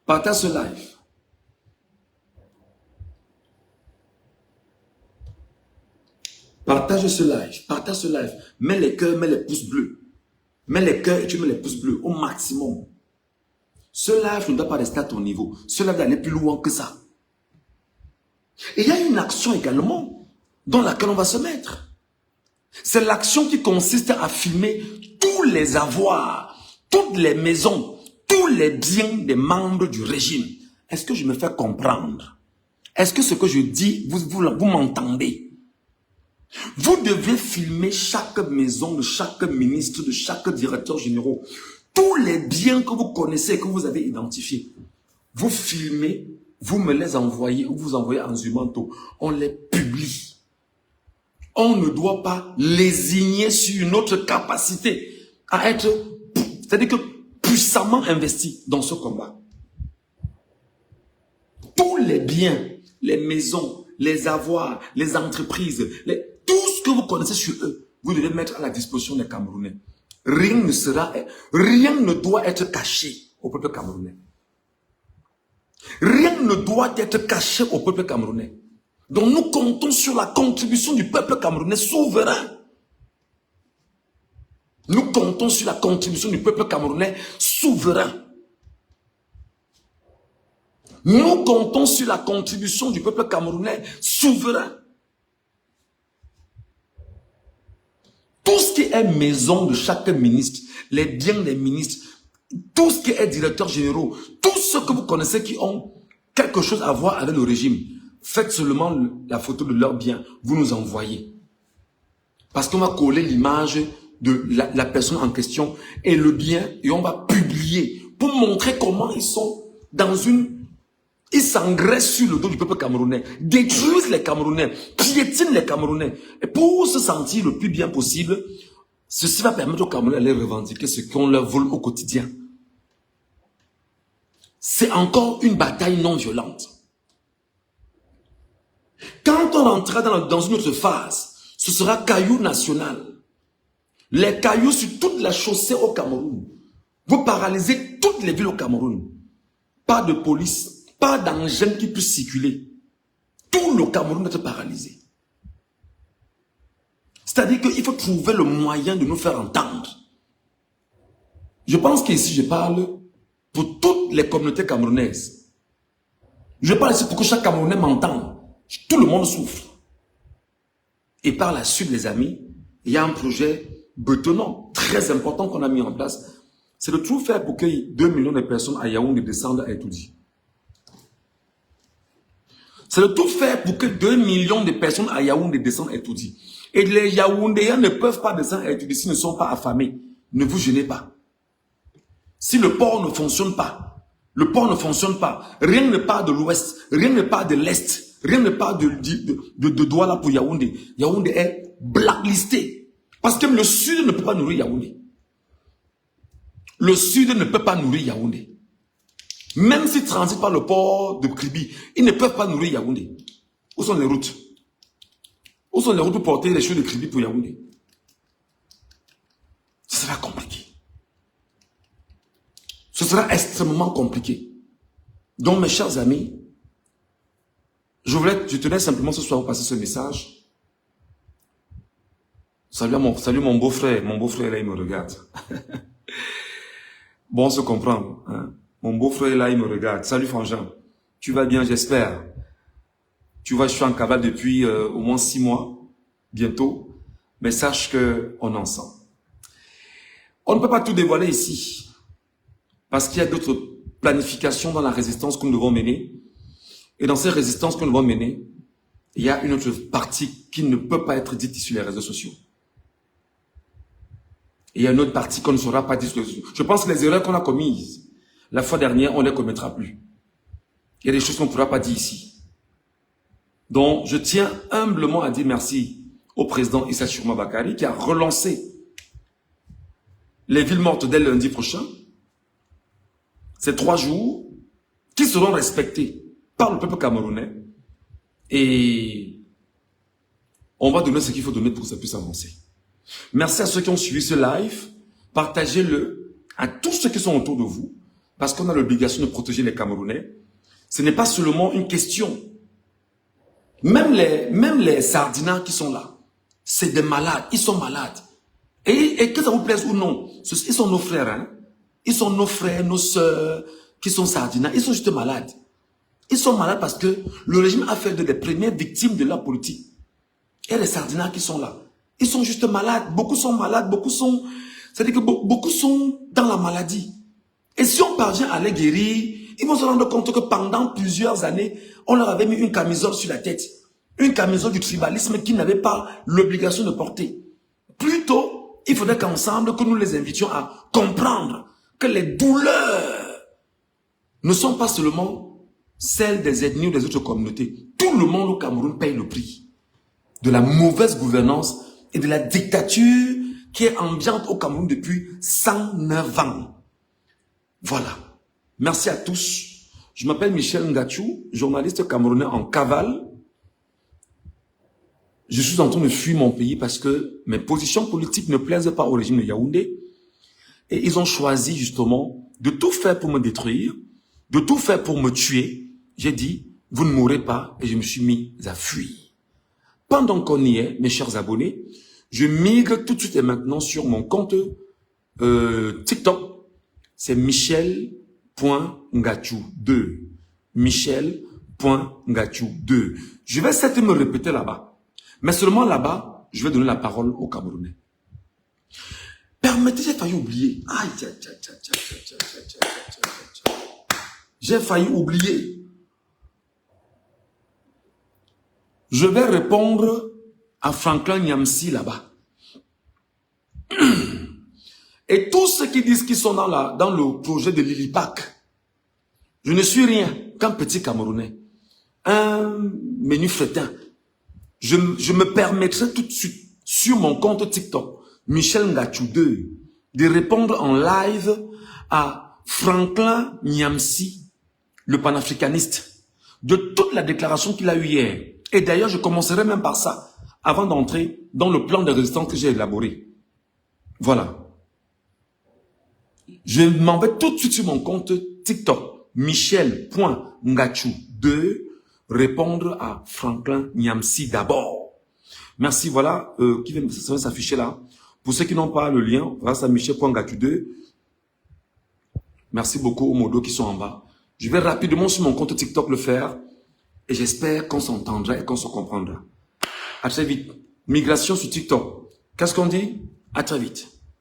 Partage ce live. Partage ce live. Partage ce live. Mets les cœurs, mets les pouces bleus. Mets les cœurs et tu mets les pouces bleus au maximum. Ce live ne doit pas rester à ton niveau. Ce live doit aller plus loin que ça. Et il y a une action également dans laquelle on va se mettre. C'est l'action qui consiste à filmer tous les avoirs, toutes les maisons, tous les biens des membres du régime. Est-ce que je me fais comprendre? Est-ce que ce que je dis, vous m'entendez? Vous devez filmer chaque maison de chaque ministre, de chaque directeur général. Tous les biens que vous connaissez, que vous avez identifiés. Vous filmez, vous me les envoyez ou vous envoyez en Zumanto. On les publie. On ne doit pas lésigner sur une autre capacité à être, c'est-à-dire que puissamment investi dans ce combat. Tous les biens, les maisons, les avoirs, les entreprises, tout ce que vous connaissez sur eux, vous devez mettre à la disposition des Camerounais. Rien ne doit être caché au peuple camerounais. Rien ne doit être caché au peuple camerounais. Donc nous comptons sur la contribution du peuple camerounais souverain. Nous comptons sur la contribution du peuple camerounais souverain. Nous comptons sur la contribution du peuple camerounais souverain. Tout ce qui est maison de chaque ministre, les biens des ministres, tout ce qui est directeur général, tous ceux que vous connaissez qui ont quelque chose à voir avec le régime, faites seulement la photo de leurs biens, vous nous envoyez. Parce qu'on va coller l'image de la personne en question et le bien et on va publier pour montrer comment ils sont dans une... Ils s'engraissent sur le dos du peuple camerounais, détruisent les Camerounais, piétinent les Camerounais. Et pour se sentir le plus bien possible, ceci va permettre aux Camerounais de revendiquer ce qu'on leur vole au quotidien. C'est encore une bataille non violente. Quand on rentrera dans une autre phase, ce sera caillou national. Les cailloux sur toute la chaussée au Cameroun. Vous paralysez toutes les villes au Cameroun. Pas de police. Pas d'engin qui puisse circuler. Tout le Cameroun est paralysé. C'est-à-dire qu'il faut trouver le moyen de nous faire entendre. Je pense qu'ici, je parle pour toutes les communautés camerounaises. Je parle ici pour que chaque Camerounais m'entende. Tout le monde souffre. Et par la suite, les amis, il y a un projet bretonnant, très important qu'on a mis en place. C'est de tout faire pour que 2 millions de personnes à Yaoundé descendent à Etoudi. C'est de tout faire pour que 2 millions de personnes à Yaoundé descendent à Etoudi. Et les Yaoundéens ne peuvent pas descendre à Etoudi s'ils ne sont pas affamés. Ne vous gênez pas. Si le port ne fonctionne pas, rien ne part de l'ouest, rien ne part de l'est, rien ne part de Douala pour Yaoundé. Yaoundé est blacklisté. Parce que le sud ne peut pas nourrir Yaoundé. Le sud ne peut pas nourrir Yaoundé. Même s'ils transitent par le port de Kribi, ils ne peuvent pas nourrir Yaoundé. Où sont les routes? Où sont les routes pour porter les choses de Kribi pour Yaoundé? Ce sera compliqué. Ce sera extrêmement compliqué. Donc, mes chers amis, je tenais simplement ce soir vous passer ce message. Salut mon beau-frère. Mon beau-frère, là, il me regarde. Bon, on se comprend, hein? Mon beau-frère là, il me regarde. Salut Frangin. Tu vas bien, j'espère. Tu vois, je suis en cavale depuis au moins 6 mois, bientôt. Mais sache qu'on est ensemble. On ne peut pas tout dévoiler ici. Parce qu'il y a d'autres planifications dans la résistance que nous devons mener. Et dans ces résistances que nous devons mener, il y a une autre partie qui ne peut pas être dite sur les réseaux sociaux. Et il y a une autre partie qu'on ne saura pas dire sur les réseaux sociaux. Je pense que les erreurs qu'on a commises la fois dernière, on ne les commettra plus. Il y a des choses qu'on ne pourra pas dire ici. Donc, je tiens humblement à dire merci au président Issa Chourma Bakary qui a relancé les villes mortes dès lundi prochain. Ces 3 jours qui seront respectés par le peuple camerounais. Et on va donner ce qu'il faut donner pour que ça puisse avancer. Merci à ceux qui ont suivi ce live. Partagez-le à tous ceux qui sont autour de vous. Parce qu'on a l'obligation de protéger les Camerounais. Ce n'est pas seulement une question. Même les sardinats qui sont là, c'est des malades. Ils sont malades. Et que ça vous plaise ou non, ils sont nos frères. Hein? Ils sont nos frères, nos sœurs qui sont sardinats. Ils sont juste malades. Ils sont malades parce que le régime a fait des premières victimes de la politique. Et les sardinats qui sont là, ils sont juste malades. Beaucoup sont malades, c'est-à-dire que beaucoup sont dans la maladie. Et si on parvient à les guérir, ils vont se rendre compte que pendant plusieurs années, on leur avait mis une camisole sur la tête. Une camisole du tribalisme qu'ils n'avaient pas l'obligation de porter. Plutôt, il faudrait qu'ensemble, que nous les invitions à comprendre que les douleurs ne sont pas seulement celles des ethnies ou des autres communautés. Tout le monde au Cameroun paye le prix de la mauvaise gouvernance et de la dictature qui est ambiante au Cameroun depuis 109 ans. Voilà. Merci à tous. Je m'appelle Michel Ngachou, journaliste camerounais en cavale. Je suis en train de fuir mon pays parce que mes positions politiques ne plaisent pas au régime de Yaoundé. Et ils ont choisi justement de tout faire pour me détruire, de tout faire pour me tuer. J'ai dit, vous ne mourrez pas, et je me suis mis à fuir. Pendant qu'on y est, mes chers abonnés, je migre tout de suite et maintenant sur mon compte TikTok. C'est Michel.Ngachou2. Michel.Ngachou2. Je vais certes me répéter là-bas. Mais seulement là-bas, je vais donner la parole aux Camerounais. Permettez, j'ai failli oublier. Aïe, j'ai failli oublier. Je vais répondre à Franklin Nyamsi là-bas. Et tous ceux qui disent qu'ils sont dans le projet de Lilipac, je ne suis rien qu'un petit Camerounais. Un menu fretin. Je me permettrai tout de suite sur mon compte TikTok, Michel Ngachou2, de répondre en live à Franklin Nyamsi, le panafricaniste, de toute la déclaration qu'il a eue hier. Et d'ailleurs, je commencerai même par ça, avant d'entrer dans le plan de résistance que j'ai élaboré. Voilà. Je m'en vais tout de suite sur mon compte TikTok, Michel.Ngachou2, répondre à Franklin Nyamsi d'abord. Merci, voilà, qui vient de s'afficher là. Pour ceux qui n'ont pas le lien, grâce à Michel.Ngachou2, merci beaucoup aux modos qui sont en bas. Je vais rapidement sur mon compte TikTok le faire et j'espère qu'on s'entendra et qu'on se comprendra. À très vite. Migration sur TikTok. Qu'est-ce qu'on dit? À très vite.